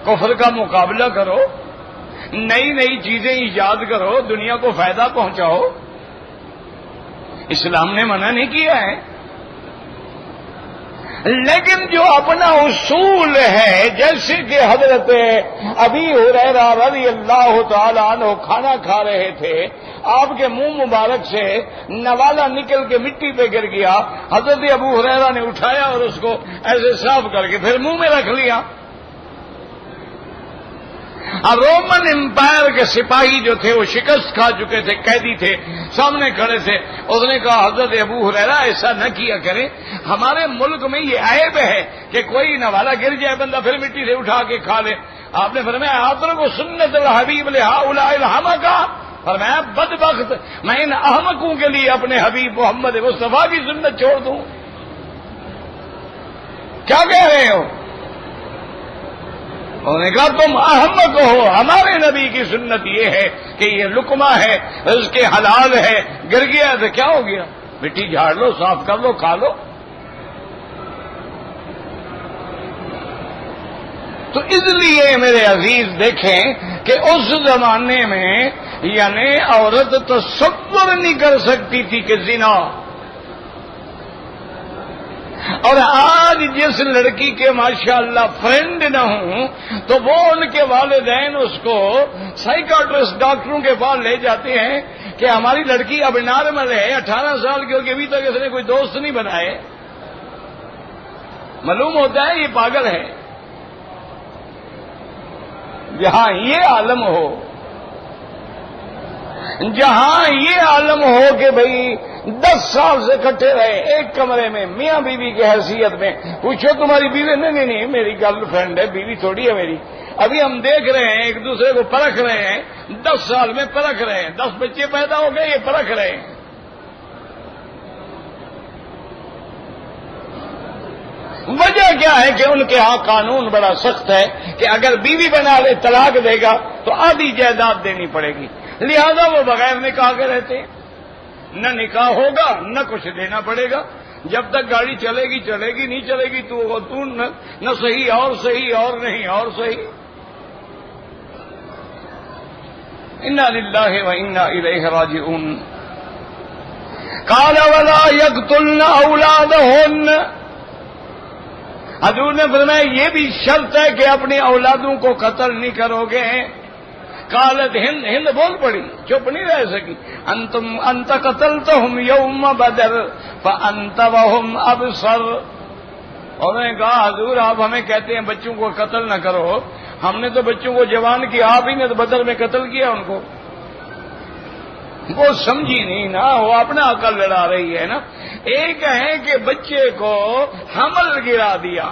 کفر کا مقابلہ کرو، نئی نئی چیزیں ایجاد کرو، دنیا کو فائدہ پہنچاؤ۔ اسلام نے منع نہیں کیا ہے، لیکن جو اپنا اصول ہے، جیسے کہ حضرت ابی ہریرہ رضی اللہ تعالی عنہ کھانا کھا رہے تھے، آپ کے منہ مبارک سے نوالا نکل کے مٹی پہ گر گیا، حضرت ابو ہریرہ نے اٹھایا اور اس کو ایسے صاف کر کے پھر منہ میں رکھ لیا۔ رومن امپائر کے سپاہی جو تھے وہ شکست کھا چکے تھے، قیدی تھے، سامنے کھڑے تھے۔ اس نے کہا حضرت ابو ہریرہ ایسا نہ کیا کریں، ہمارے ملک میں یہ عیب ہے کہ کوئی نوالا گر جائے بندہ پھر مٹی سے اٹھا کے کھا لے۔ آپ نے فرمایا آدر کو سنت الحبیب لہؤلاء الحمقہ، فرمایا بدبخت، میں ان احمقوں کے لیے اپنے حبیب محمد مصطفیٰ کی سنت چھوڑ دوں؟ کیا کہہ رہے ہو؟ انہوں نے کہا تم احمق ہو، ہمارے نبی کی سنت یہ ہے کہ یہ لقمہ ہے، رزق حلال ہے، گر گیا تو کیا ہو گیا، مٹی جھاڑ لو، صاف کر لو، کھا لو۔ تو اس لیے میرے عزیز دیکھیں کہ اس زمانے میں یعنی عورت تصور نہیں کر سکتی تھی کہ زنا، اور آج جس لڑکی کے ماشاءاللہ فرینڈ نہ ہوں تو وہ ان کے والدین اس کو سائیکاٹرسٹ ڈاکٹروں کے پاس لے جاتے ہیں کہ ہماری لڑکی اب نارمل ہے، 18 سال کی ہوگی، ابھی تک اس نے کوئی دوست نہیں بنائے۔ معلوم ہوتا ہے یہ پاگل ہے۔ جہاں یہ عالم ہو، جہاں یہ عالم ہو کہ بھئی 10 سال سے اکٹھے رہے ایک کمرے میں میاں بیوی کی حیثیت میں، پوچھو تمہاری بیوی؟ نہیں میری گرل فرینڈ ہے، بیوی تھوڑی ہے میری، ابھی ہم دیکھ رہے ہیں ایک دوسرے کو پرکھ رہے ہیں، 10 سال میں پرکھ رہے ہیں، 10 بچے پیدا ہو گئے، یہ پرکھ رہے ہیں۔ وجہ کیا ہے کہ ان کے ہاں قانون بڑا سخت ہے کہ اگر بیوی بنا لے طلاق دے گا تو آدھی جائیداد دینی پڑے گی، لہذا وہ بغیر نکاح کے رہتے ہیں، نہ نکاح ہوگا نہ کچھ دینا پڑے گا، جب تک گاڑی چلے گی چلے گی، نہیں چلے گی تو نہ صحیح اور صحیح اور نہیں اور صحیح۔ انا للہ و انا الیہ راجعون۔ قال ولا یقتلن اولادہن، حضور نے فرمایا یہ بھی شرط ہے کہ اپنی اولادوں کو قتل نہیں کرو گے، قالت ہند، ہند بول پڑی، چپ نہیں رہ سکی، انت قتلتہم یوم بدر فانت وہم ابصر. انہوں نے کہا حضور آپ ہمیں کہتے ہیں بچوں کو قتل نہ کرو، ہم نے تو بچوں کو جوان کیا، آپ ہی نے تو بدر میں قتل کیا ان کو. وہ سمجھی نہیں نا، وہ اپنا عقل لڑا رہی ہے نا. ایک ہے کہ بچے کو حمل گرا دیا،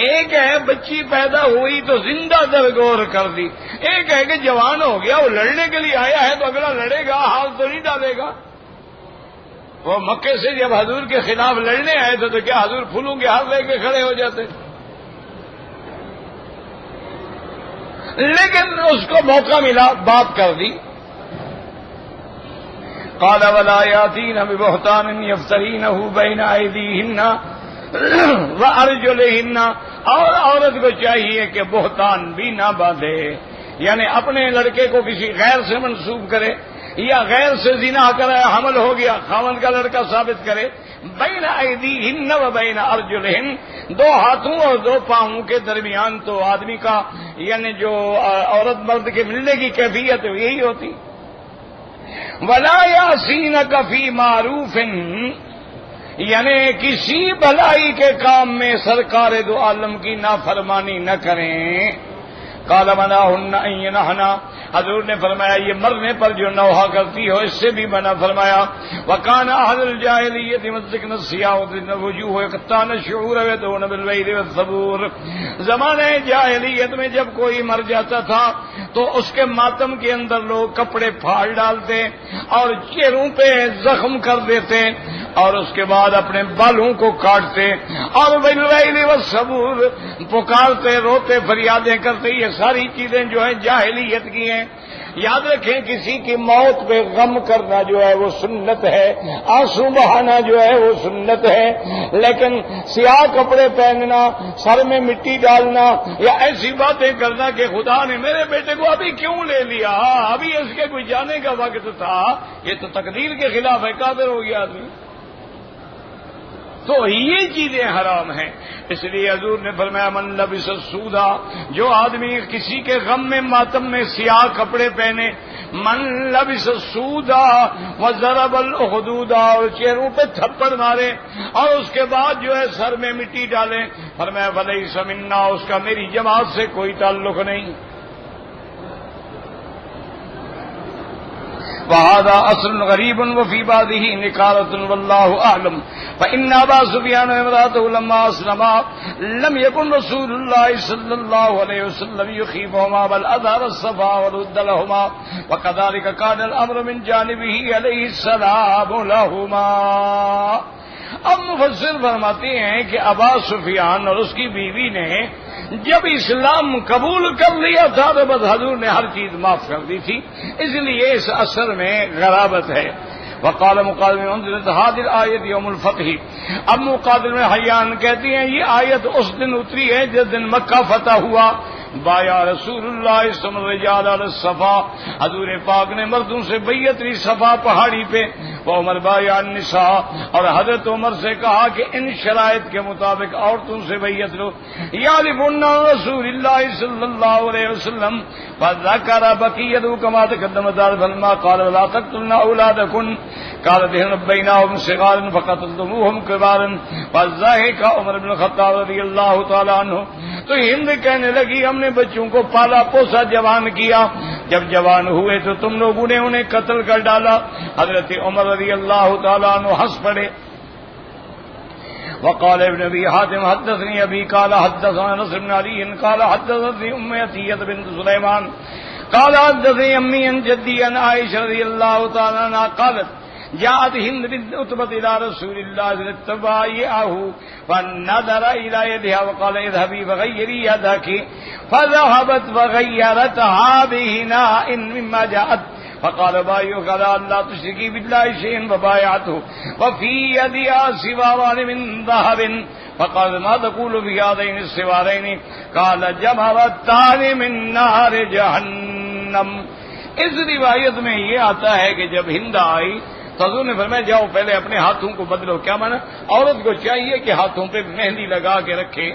ایک ہے بچی پیدا ہوئی تو زندہ درگور کر دی، ایک ہے کہ جوان ہو گیا، وہ لڑنے کے لیے آیا ہے تو اگلا لڑے گا، ہاتھ تو نہیں ڈالے گا. وہ مکے سے جب حضور کے خلاف لڑنے آئے تھے تو کیا حضور پھولوں کے ہاتھ لے کے کھڑے ہو جاتے؟ لیکن اس کو موقع ملا، بات کر دی. قال ولا ياتين ببهتان يفترينه بين ايديهن وارجلهن. اور عورت کو چاہیے کہ بہتان بھی نہ باندھے، یعنی اپنے لڑکے کو کسی غیر سے منسوب کرے یا غیر سے زنا کرے، حمل ہو گیا خاوند کا لڑکا ثابت کرے. بین ایدیہن و بین ارجلہن، دو ہاتھوں اور دو پاؤں کے درمیان تو آدمی کا یعنی جو عورت مرد کے ملنے کی کیفیت یہی ہوتی. ولا یعصینک فی معروف، یعنی کسی بھلائی کے کام میں سرکار دو عالم کی نافرمانی نہ کریں. قال منعهن ان ينحنا، حضور نے فرمایا یہ مرنے پر جو نوحہ کرتی ہو اس سے بھی منع فرمایا. وکان اہل الجاہلیت مزقن السیاح الوجوہ یقطعن الشعور ويدعون بالویل والصبور. زمانے جاہلیت میں جب کوئی مر جاتا تھا تو اس کے ماتم کے اندر لوگ کپڑے پھاڑ ڈالتے اور چہروں پہ زخم کر دیتے اور اس کے بعد اپنے بالوں کو کاٹتے اور بالویل والصبور پکارتے، روتے، فریادیں کرتے. یہ ساری چیزیں جو ہیں جاہلیت کی ہیں. یاد رکھیں کسی کی موت پہ غم کرنا جو ہے وہ سنت ہے، آنسو بہانا جو ہے وہ سنت ہے، لیکن سیاہ کپڑے پہننا، سر میں مٹی ڈالنا یا ایسی باتیں کرنا کہ خدا نے میرے بیٹے کو ابھی کیوں لے لیا، ابھی اس کے کوئی جانے کا وقت تھا، یہ تو تقدیر کے خلاف ہے، کافر ہو گیا آدمی. تو یہ چیزیں حرام ہیں. اس لیے حضور نے فرمایا من لبس السودا، جو آدمی کسی کے غم میں ماتم میں سیاہ کپڑے پہنے، من لبس السودا وضرب الحدود، اور چہروں پہ تھپڑ مارے اور اس کے بعد جو ہے سر میں مٹی ڈالے، فرمایا فلیس منا، اس کا میری جماعت سے کوئی تعلق نہیں. وهذا اصل غریب وفي بعضه نكارة والله اعلم. فان ابا سفيان وامراته لما اسلما لم يكن رسول الله صلى الله عليه وسلم يخيفهما بل اظهر الصفا ورد لهما، وكذلك كان الامر من جانبه عليه السلام لهما. اب مفسر فرماتے ہیں کہ ابا سفیان اور اس کی بیوی نے جب اسلام قبول کر لیا تھا تو بس حضور نے ہر چیز معاف کر دی تھی، اس لیے اس اثر میں غرابت ہے. وقال مقابل میں انزلت هذه الآیت یوم الفتح. اب مقابل میں حیان کہتی ہیں یہ آیت اس دن اتری ہے جس دن مکہ فتح ہوا. بایا رسول اللہ صلی اللہ علیہ وسلم علی الصفا، حضور پاک نے مردوں سے بیعت لی صفا پہاڑی پہ. وہ عمر بایا النساء، اور حضرت عمر سے کہا کہ ان شرائط کے مطابق عورتوں سے بیعت لو. یعرفون رسول اللہ صلی اللہ علیہ وسلم فذکر بقیۃ کما تقدم ذکر فلما قال لا تقتلن اولادکن قالت بینهم صغار فقتلتموهم كبارا فضحك عمر بن الخطاب رضی اللہ تعالی عنہ. تو ہند کہنے لگی ہم نے بچوں کو پالا پوسا جوان کیا، جب جوان ہوئے تو تم لوگوں نے انہیں قتل کر ڈالا. حضرت عمر رضی اللہ تعالیٰ عنہ ہنس پڑے. وقال ابن ابي حاتم حدثني ابي قال حدثنا نصر بن علي قال حدثني ام عطية بنت سليمان قال حدثني امي عن جدي عن عائشة رضي الله تعالى عنها قالت جاءت هند بنت عتبة الى رسول الله لتبايعه فنظر الى يدها وقال اذهبي فغيري يدك فذهبت فغيرتها بهناء مما جاءت فقال بايعك على ان لا تشركي بالله شيئا فبايعته وفي يدها سواران من ذهب فقال ما تقول في هذين السوارين قال جمرتان من نار جهنم. اس روایت میں یہ آتا ہے کہ جب ہند آئی تو حضور نے فرمایا جاؤ پہلے اپنے ہاتھوں کو بدلو. کیا مانا؟ عورت کو چاہیے کہ ہاتھوں پہ مہندی لگا کے رکھے.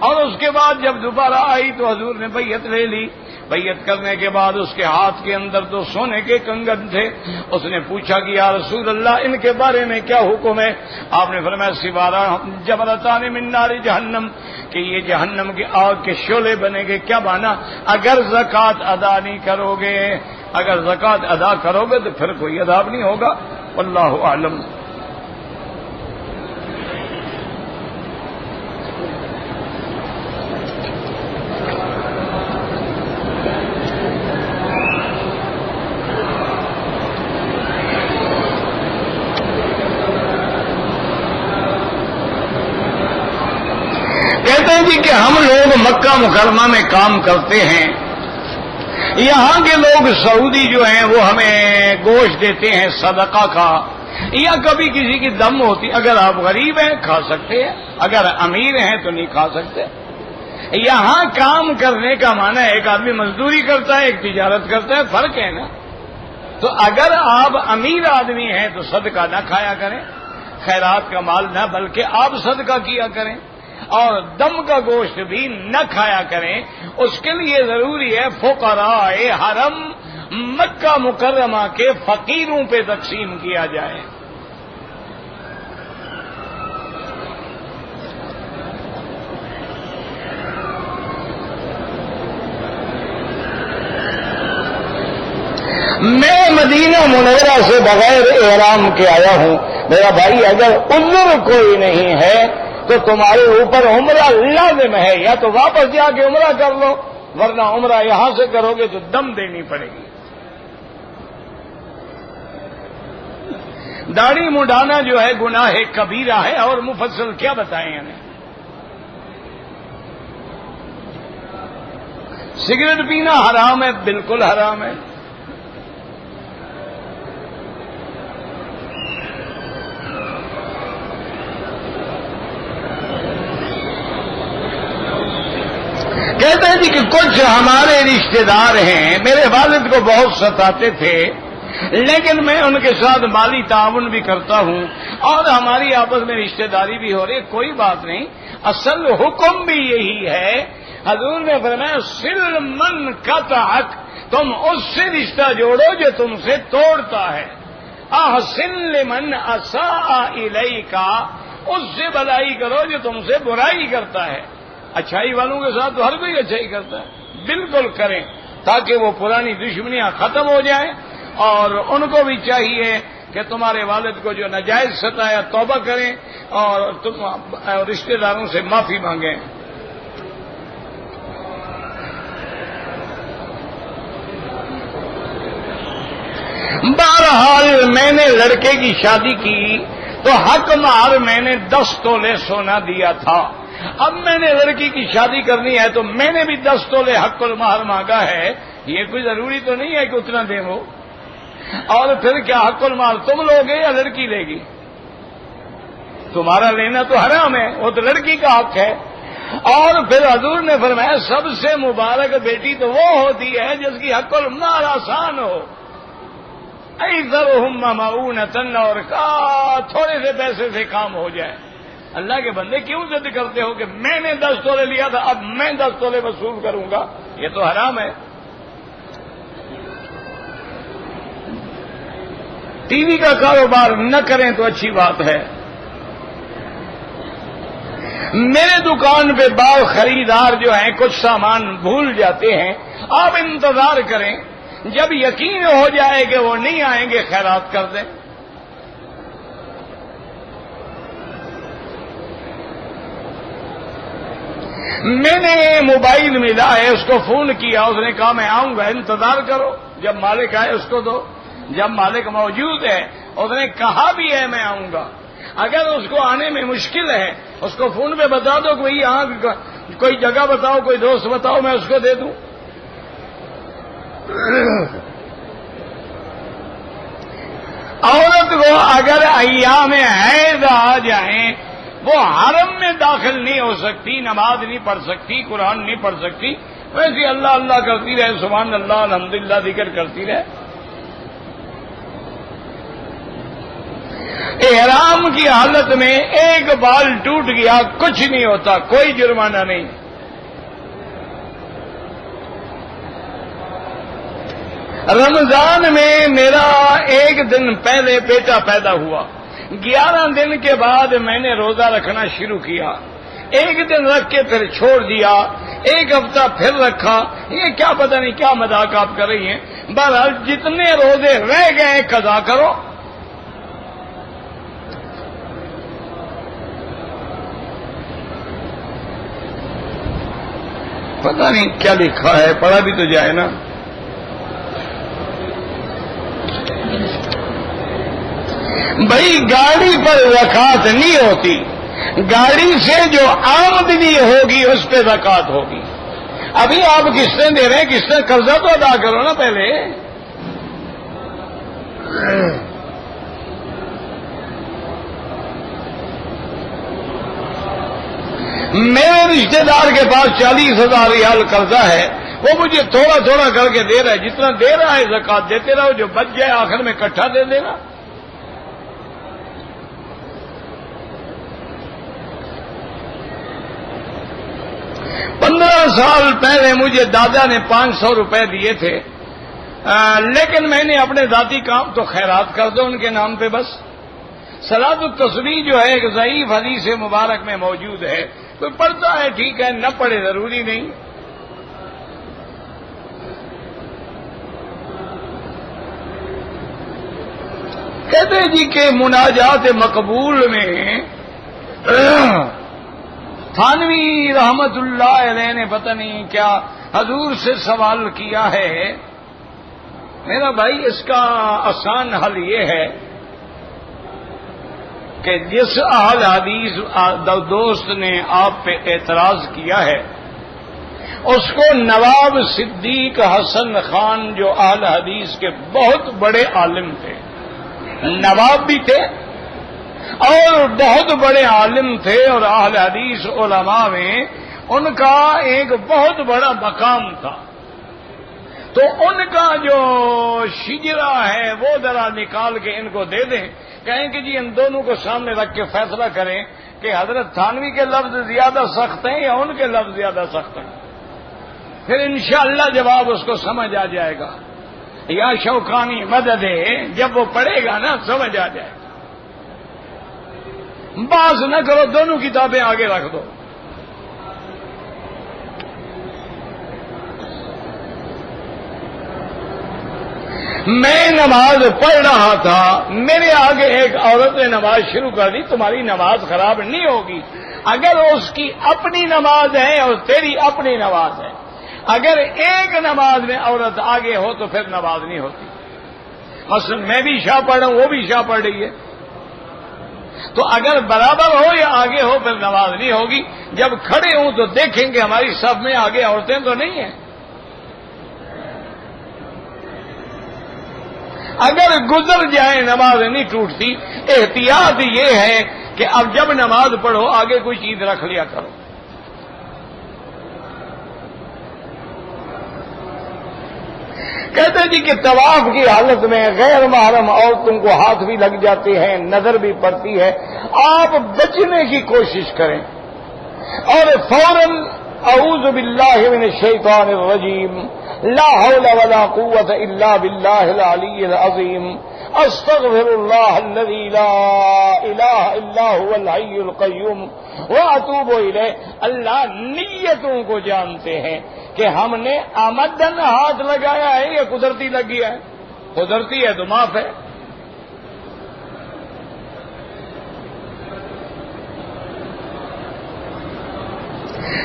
اور اس کے بعد جب دوبارہ آئی تو حضور نے بیعت لے لی. بیعت کرنے کے بعد اس کے ہاتھ کے اندر 2 سونے کے کنگن تھے. اس نے پوچھا کہ یا رسول اللہ ان کے بارے میں کیا حکم ہے؟ آپ نے فرمایا سوارا جمرتان من نار جہنم، کہ یہ جہنم کی آگ کے شعلے بنے گے. کیا مانا؟ اگر زکوٰۃ ادا نہیں کرو گے، اگر زکوٰۃ ادا کرو گے تو پھر کوئی عذاب نہیں ہوگا. واللہ اعلم. کہتے ہیں جی کہ ہم لوگ مکہ مکرمہ میں کام کرتے ہیں، یہاں کے لوگ سعودی جو ہیں وہ ہمیں گوشت دیتے ہیں صدقہ کا، یا کبھی کسی کی دم ہوتی. اگر آپ غریب ہیں کھا سکتے ہیں، اگر امیر ہیں تو نہیں کھا سکتے. یہاں کام کرنے کا معنی ہے ایک آدمی مزدوری کرتا ہے، ایک تجارت کرتا ہے، فرق ہے نا. تو اگر آپ امیر آدمی ہیں تو صدقہ نہ کھایا کریں، خیرات کا مال نہ، بلکہ آپ صدقہ کیا کریں. اور دم کا گوشت بھی نہ کھایا کریں. اس کے لیے ضروری ہے فقراء حرم مکہ مکرمہ کے فقیروں پہ تقسیم کیا جائے. میں مدینہ منورہ سے بغیر احرام کے آیا ہوں. میرا بھائی اگر عذر کوئی نہیں ہے تو تمہارے اوپر عمرہ لازم ہے، یا تو واپس جا کے عمرہ کر لو، ورنہ عمرہ یہاں سے کرو گے تو دم دینی پڑے گی. داڑھی منڈانا جو ہے گناہ کبیرہ ہے، اور مفصل کیا بتائیں ہمیں. سگریٹ پینا حرام ہے، بالکل حرام ہے. کہتے ہیں جی کہ کچھ ہمارے رشتہ دار ہیں، میرے والد کو بہت ستاتے تھے، لیکن میں ان کے ساتھ مالی تعاون بھی کرتا ہوں اور ہماری آپس میں رشتہ داری بھی ہو رہی ہے. کوئی بات نہیں، اصل حکم بھی یہی ہے. حضور نے فرمایا سل من قطعک، تم اس سے رشتہ جوڑو جو تم سے توڑتا ہے. احسن لمن اساء الیک، اس سے بھلائی کرو جو تم سے برائی کرتا ہے. اچھائی والوں کے ساتھ تو ہر کوئی اچھائی کرتا ہے، بالکل کریں تاکہ وہ پرانی دشمنیاں ختم ہو جائیں. اور ان کو بھی چاہیے کہ تمہارے والد کو جو ناجائز ستایا توبہ کریں اور تم رشتہ داروں سے معافی مانگیں. بہرحال میں نے لڑکے کی شادی کی تو حق مہر میں نے 10 تولے سونا دیا تھا. اب میں نے لڑکی کی شادی کرنی ہے تو میں نے بھی 10 تولے حق المہر مانگا ہے. یہ کوئی ضروری تو نہیں ہے کہ اتنا دیں وہ. اور پھر کیا حق المہر تم لوگے یا لڑکی لے گی؟ تمہارا لینا تو حرام ہے، وہ تو لڑکی کا حق ہے. اور پھر حضور نے فرمایا سب سے مبارک بیٹی تو وہ ہوتی ہے جس کی حق المہر آسان ہو. ایذرہم معونۃ، اور تھوڑے سے پیسے سے کام ہو جائے. اللہ کے بندے کیوں ضد کرتے ہو کہ میں نے 10 تولے لیا تھا اب میں 10 تولے وصول کروں گا؟ یہ تو حرام ہے. ٹی وی کا کاروبار نہ کریں تو اچھی بات ہے. میرے دکان پہ بعض خریدار جو ہیں کچھ سامان بھول جاتے ہیں، آپ انتظار کریں، جب یقین ہو جائے کہ وہ نہیں آئیں گے خیرات کر دیں. میں نے موبائل ملا ہے، اس کو فون کیا، اس نے کہا میں آؤں گا. انتظار کرو، جب مالک آئے اس کو دو. جب مالک موجود ہے اس نے کہا بھی ہے میں آؤں گا، اگر اس کو آنے میں مشکل ہے اس کو فون پہ بتا دو کہ یہاں کوئی جگہ بتاؤ، کوئی دوست بتاؤ، میں اس کو دے دوں. عورت کو اگر ایام حیض آ جائیں وہ حرم میں داخل نہیں ہو سکتی، نماز نہیں پڑھ سکتی، قرآن نہیں پڑھ سکتی، ویسے اللہ اللہ کرتی رہے، سبحان اللہ الحمدللہ ذکر کرتی رہے. احرام کی حالت میں ایک بال ٹوٹ گیا کچھ نہیں ہوتا، کوئی جرمانہ نہیں. رمضان میں میرا ایک دن پہلے بیٹا پیدا ہوا، 11 دن کے بعد میں نے روزہ رکھنا شروع کیا، ایک دن رکھ کے پھر چھوڑ دیا، ایک ہفتہ پھر رکھا، یہ کیا پتہ نہیں کیا مذاق آپ کر رہی ہیں۔ بہرحال جتنے روزے رہ گئے قضا کرو۔ پتہ نہیں کیا لکھا ہے، پڑھا بھی تو جائے نا۔ بھائی گاڑی پر زکوٰۃ نہیں ہوتی، گاڑی سے جو آمدنی ہوگی اس پہ زکوٰۃ ہوگی۔ ابھی آپ قسطیں دے رہے ہیں، قسطیں قرضہ تو ادا کرو نا پہلے۔ میرے رشتے دار کے پاس 40,000 ریال قرضہ ہے، وہ مجھے تھوڑا تھوڑا کر کے دے رہا ہے، جتنا دے رہا ہے زکوٰۃ دیتے رہو، جو بچ جائے آخر میں اکٹھا دے دینا۔ پندرہ سال پہلے مجھے دادا نے 500 روپے دیے تھے، لیکن میں نے اپنے ذاتی کام تو خیرات کر دو ان کے نام پہ بس۔ صلاۃ التسبیح جو ہے ایک ضعیف حدیث مبارک میں موجود ہے، کوئی پڑھتا ہے ٹھیک ہے، نہ پڑھے ضروری نہیں۔ کہتے جی کہ مناجات مقبول میں تھانوی رحمت اللہ علیہ نے پتہ نہیں کیا حضور سے سوال کیا ہے۔ میرا بھائی اس کا آسان حل یہ ہے کہ جس اہل حدیث دوست نے آپ پہ اعتراض کیا ہے اس کو نواب صدیق حسن خان جو اہل حدیث کے بہت بڑے عالم تھے، نواب بھی تھے اور بہت بڑے عالم تھے، اور اہل حدیث علماء میں ان کا ایک بہت بڑا مقام تھا، تو ان کا جو شجرا ہے وہ ذرا نکال کے ان کو دے دیں، کہیں کہ جی ان دونوں کو سامنے رکھ کے فیصلہ کریں کہ حضرت تھانوی کے لفظ زیادہ سخت ہیں یا ان کے لفظ زیادہ سخت ہیں، پھر انشاءاللہ جواب اس کو سمجھ آ جائے گا۔ یا شوکانی مدد ہے، جب وہ پڑھے گا نا سمجھ آ جائے گا۔ باز نہ کرو، دونوں کتابیں آگے رکھ دو۔ میں نماز پڑھ رہا تھا، میرے آگے ایک عورت نے نماز شروع کر دی، تمہاری نماز خراب نہیں ہوگی اگر اس کی اپنی نماز ہے اور تیری اپنی نماز ہے۔ اگر ایک نماز میں عورت آگے ہو تو پھر نماز نہیں ہوتی۔ مثلا میں بھی شاہ پڑھ رہا ہوں، وہ بھی شاہ پڑھ رہی ہے، تو اگر برابر ہو یا آگے ہو پھر نماز نہیں ہوگی۔ جب کھڑے ہوں تو دیکھیں گے ہماری صف میں آگے عورتیں تو نہیں ہیں۔ اگر گزر جائے نماز نہیں ٹوٹتی۔ احتیاط یہ ہے کہ اب جب نماز پڑھو آگے کوئی چیز رکھ لیا کرو۔ کہتے جی کہ طواف کی حالت میں غیر محرم عورتوں کو ہاتھ بھی لگ جاتے ہیں، نظر بھی پڑتی ہے، آپ بچنے کی کوشش کریں اور فوراً اعوذ باللہ من الشیطان الرجیم، لا حول ولا قوة الا باللہ العلی العظیم، استغفر اللہ الذی لا الہ الا هو الحی القیوم واتوب الیہ۔ اللہ نیتوں کو جانتے ہیں کہ ہم نے آمدن ہاتھ لگایا ہے یا قدرتی لگ گیا ہے، قدرتی ہے تو معاف ہے۔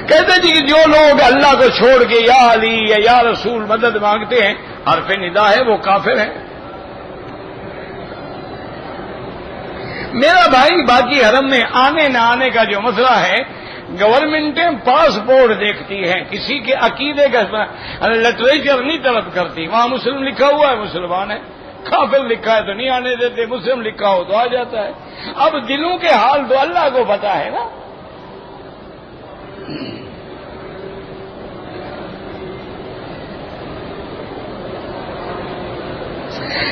کہتے جی کہ جو لوگ اللہ کو چھوڑ کے یا علی یا رسول مدد مانگتے ہیں، حرف ندا ہے، وہ کافر ہیں۔ میرا بھائی باقی حرم میں آنے نہ آنے کا جو مسئلہ ہے، گورنمنٹیں پاسپورٹ دیکھتی ہیں، کسی کے عقیدے کا لٹریچر نہیں طلب کرتی۔ وہاں مسلم لکھا ہوا ہے مسلمان ہے، کافر لکھا ہے تو نہیں آنے دیتے، مسلم لکھا ہو تو آ جاتا ہے۔ اب دلوں کے حال تو اللہ کو پتا ہے نا۔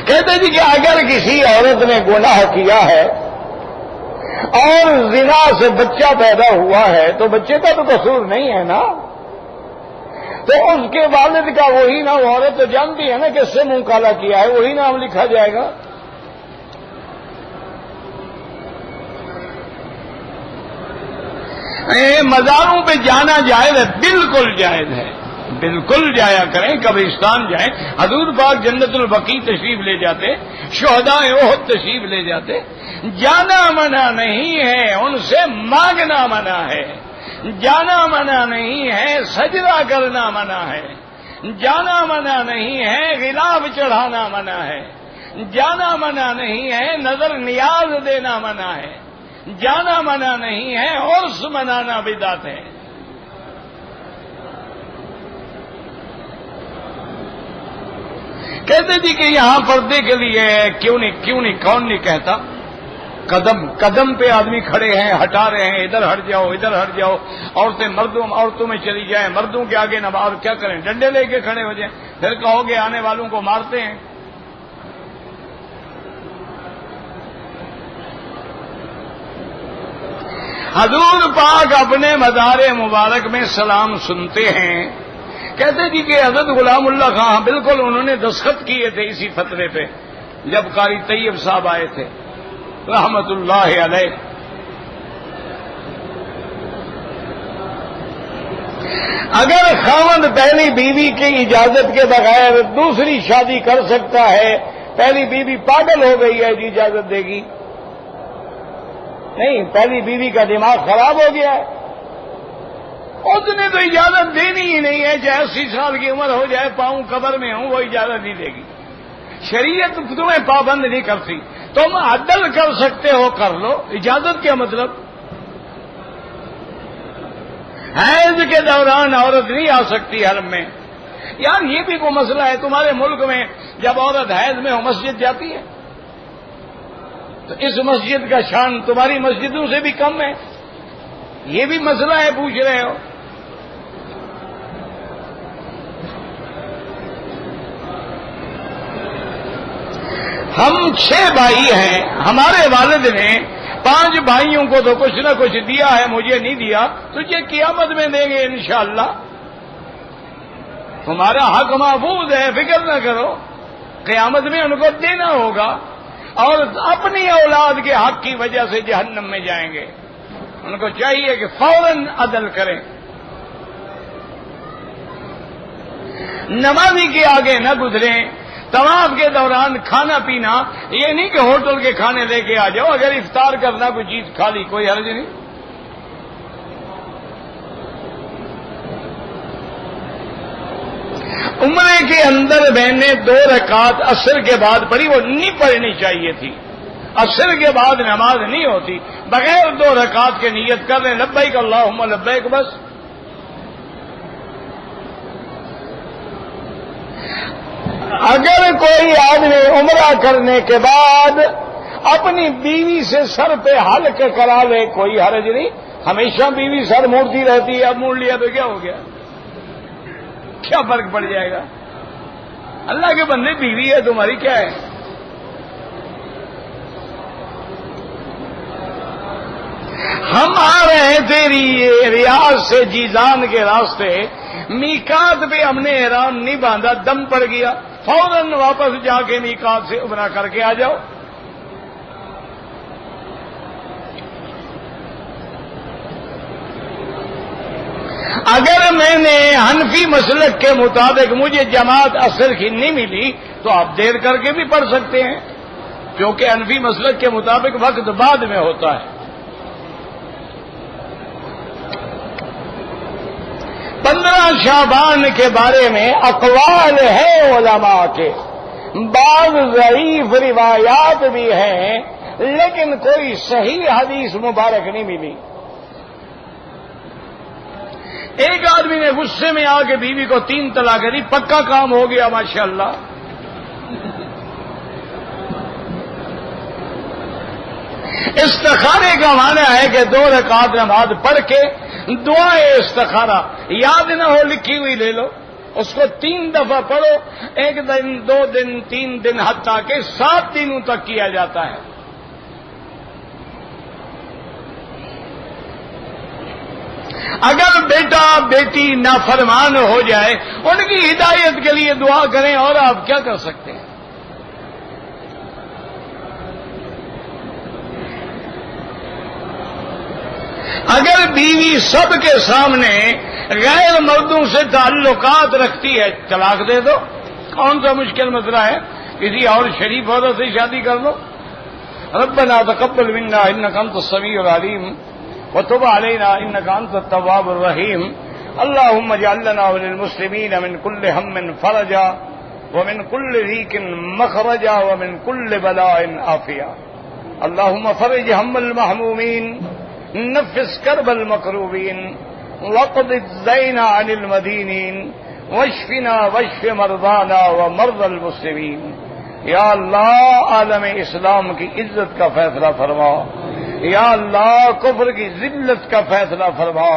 کہتے جی کہ اگر کسی عورت نے گناہ کیا ہے اور زنا سے بچہ پیدا ہوا ہے تو بچے کا تو قصور نہیں ہے نا، تو اس کے والد کا وہی نام، عورت تو جانتی ہے نا کہ اس سے منہ کالا کیا ہے، وہی نام لکھا جائے گا۔ مزاروں پہ جانا جائز ہے، بالکل جائز ہے، بالکل جایا کریں، قبرستان جائیں۔ حضور پاک جنت البقیع تشریف لے جاتے، شہداء احد تشریف لے جاتے۔ جانا منع نہیں ہے، ان سے مانگنا منع ہے۔ جانا منع نہیں ہے، سجدہ کرنا منع ہے۔ جانا منع نہیں ہے، غلاف چڑھانا منع ہے۔ جانا منع نہیں ہے، نظر نیاز دینا منع ہے۔ جانا منع نہیں ہے، عرس منانا بدعت ہے۔ کہتے جی کہ یہاں پردے کے لیے کیوں نہیں کون نہیں کہتا؟ قدم پہ آدمی کھڑے ہیں، ہٹا رہے ہیں، ادھر ہٹ جاؤ ادھر ہٹ جاؤ، عورتوں میں چلی جائیں، مردوں کے آگے نواب کیا کریں؟ ڈنڈے لے کے کھڑے ہو جائیں، پھر کہو گے آنے والوں کو مارتے ہیں۔ حضور پاک اپنے مزار مبارک میں سلام سنتے ہیں، کہتے جی کہ حضرت غلام اللہ خان بالکل انہوں نے دستخط کیے تھے اسی فتوے پہ جب قاری طیب صاحب آئے تھے رحمت اللہ علیہ۔ اگر خاوند پہلی بیوی کی اجازت کے بغیر دوسری شادی کر سکتا ہے، پہلی بیوی پاگل ہو گئی ہے جی اجازت دے گی؟ نہیں، پہلی بیوی کا دماغ خراب ہو گیا ہے، اس نے تو اجازت دینی ہی نہیں ہے، چاہے 80 سال کی عمر ہو جائے، پاؤں قبر میں ہوں، وہ اجازت نہیں دے گی۔ شریعت تمہیں پابند نہیں کرتی، تم عدل کر سکتے ہو کر لو، اجازت کیا مطلب؟ حیض کے دوران عورت نہیں آ سکتی حرم میں، یار یہ بھی کوئی مسئلہ ہے؟ تمہارے ملک میں جب عورت حیض میں ہو مسجد جاتی ہے، تو اس مسجد کا شان تمہاری مسجدوں سے بھی کم ہے؟ یہ بھی مسئلہ ہے، پوچھ رہے ہو؟ ہم 6 بھائی ہیں، ہمارے والد نے 5 بھائیوں کو تو کچھ نہ کچھ دیا ہے، مجھے نہیں دیا، تجھے قیامت میں دیں گے انشاءاللہ۔ تمہارا حق محفوظ ہے، فکر نہ کرو، قیامت میں ان کو دینا ہوگا، اور اپنی اولاد کے حق کی وجہ سے جہنم میں جائیں گے۔ ان کو چاہیے کہ فوراً عدل کریں، نمازی کے آگے نہ گزریں، طواف کے دوران کھانا پینا یہ نہیں کہ ہوٹل کے کھانے لے کے آ جاؤ، اگر افطار کرنا کوئی چیز کھا لی کوئی حرج نہیں۔ عمرے کے اندر میں نے 2 رکعت عصر کے بعد پڑھی، وہ نہیں پڑھنی چاہیے تھی، عصر کے بعد نماز نہیں ہوتی، بغیر 2 رکعت کے نیت کر لیں لبیک اللہم لبیک بس۔ اگر کوئی آدمی عمرہ کرنے کے بعد اپنی بیوی سے سر پہ حلق کرا لے کوئی حرج نہیں، ہمیشہ بیوی سر موڑتی رہتی ہے، اب موڑ لیا تو کیا ہو گیا؟ کیا فرق پڑ جائے گا؟ اللہ کے بندے بیوی ہے تمہاری، کیا ہے؟ ہم آ رہے تھے ریاض سے جیزان کے راستے، میقات پہ ہم نے احرام نہیں باندھا، دم پڑ گیا، فوراً واپس جا کے میقات سے عمرہ کر کے آ جاؤ۔ اگر میں نے حنفی مسلک کے مطابق مجھے جماعت عصر کی نہیں ملی تو آپ دیر کر کے بھی پڑھ سکتے ہیں، کیونکہ حنفی مسلک کے مطابق وقت بعد میں ہوتا ہے۔ 15 شعبان کے بارے میں اقوال ہیں علماء کے، بعض ضعیف روایات بھی ہیں، لیکن کوئی صحیح حدیث مبارک نہیں ملی۔ ایک آدمی نے غصے میں آ کے بیوی کو 3 طلاق دی، پکا کام ہو گیا ماشاءاللہ۔ استخارے کا معنی ہے کہ 2 رکعت نماز پڑھ کے دعائے استخارہ یاد نہ ہو لکھی ہوئی لے لو، اس کو 3 دفعہ پڑھو، 1 دن 2 دن 3 دن حتیٰ کہ 7 دنوں تک کیا جاتا ہے۔ اگر بیٹا بیٹی نافرمان ہو جائے ان کی ہدایت کے لیے دعا کریں، اور آپ کیا کر سکتے ہیں؟ اگر بیوی سب کے سامنے غیر مردوں سے تعلقات رکھتی ہے، طلاق دے دو، کون سا مشکل مسئلہ ہے؟ کسی اور شریف عورت سے شادی کر دو۔ ربنا تقبل منا انك انت السميع العليم وتب علينا انك انت التواب الرحيم اللهم اجعل لنا وللمسلمين من كل هم فرجا ومن كل ضيق مخرجا ومن كل بلاء عافيا اللهم فرج هم المهمومين نفس كرب المكروبين واقض الدين عن المدينين واشفنا واشف مرضانا ومرضى المسلمين۔ یا اللہ عالم اسلام کی عزت کا فیصلہ فرما، یا اللہ کفر کی ذلت کا فیصلہ فرما،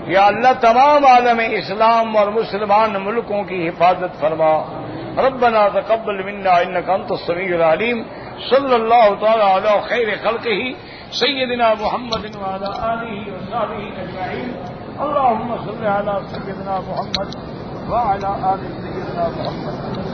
یا اللہ تمام عالم اسلام اور مسلمان ملکوں کی حفاظت فرما۔ ربنا تقبل منا انك انت السميع العليم صلی اللہ تعالی علی خیر خلقہ سیدنا محمد وعلى آلہ وصحبہ اجمعین۔ اللهم صل على سيدنا محمد وعلى آل سيدنا محمد۔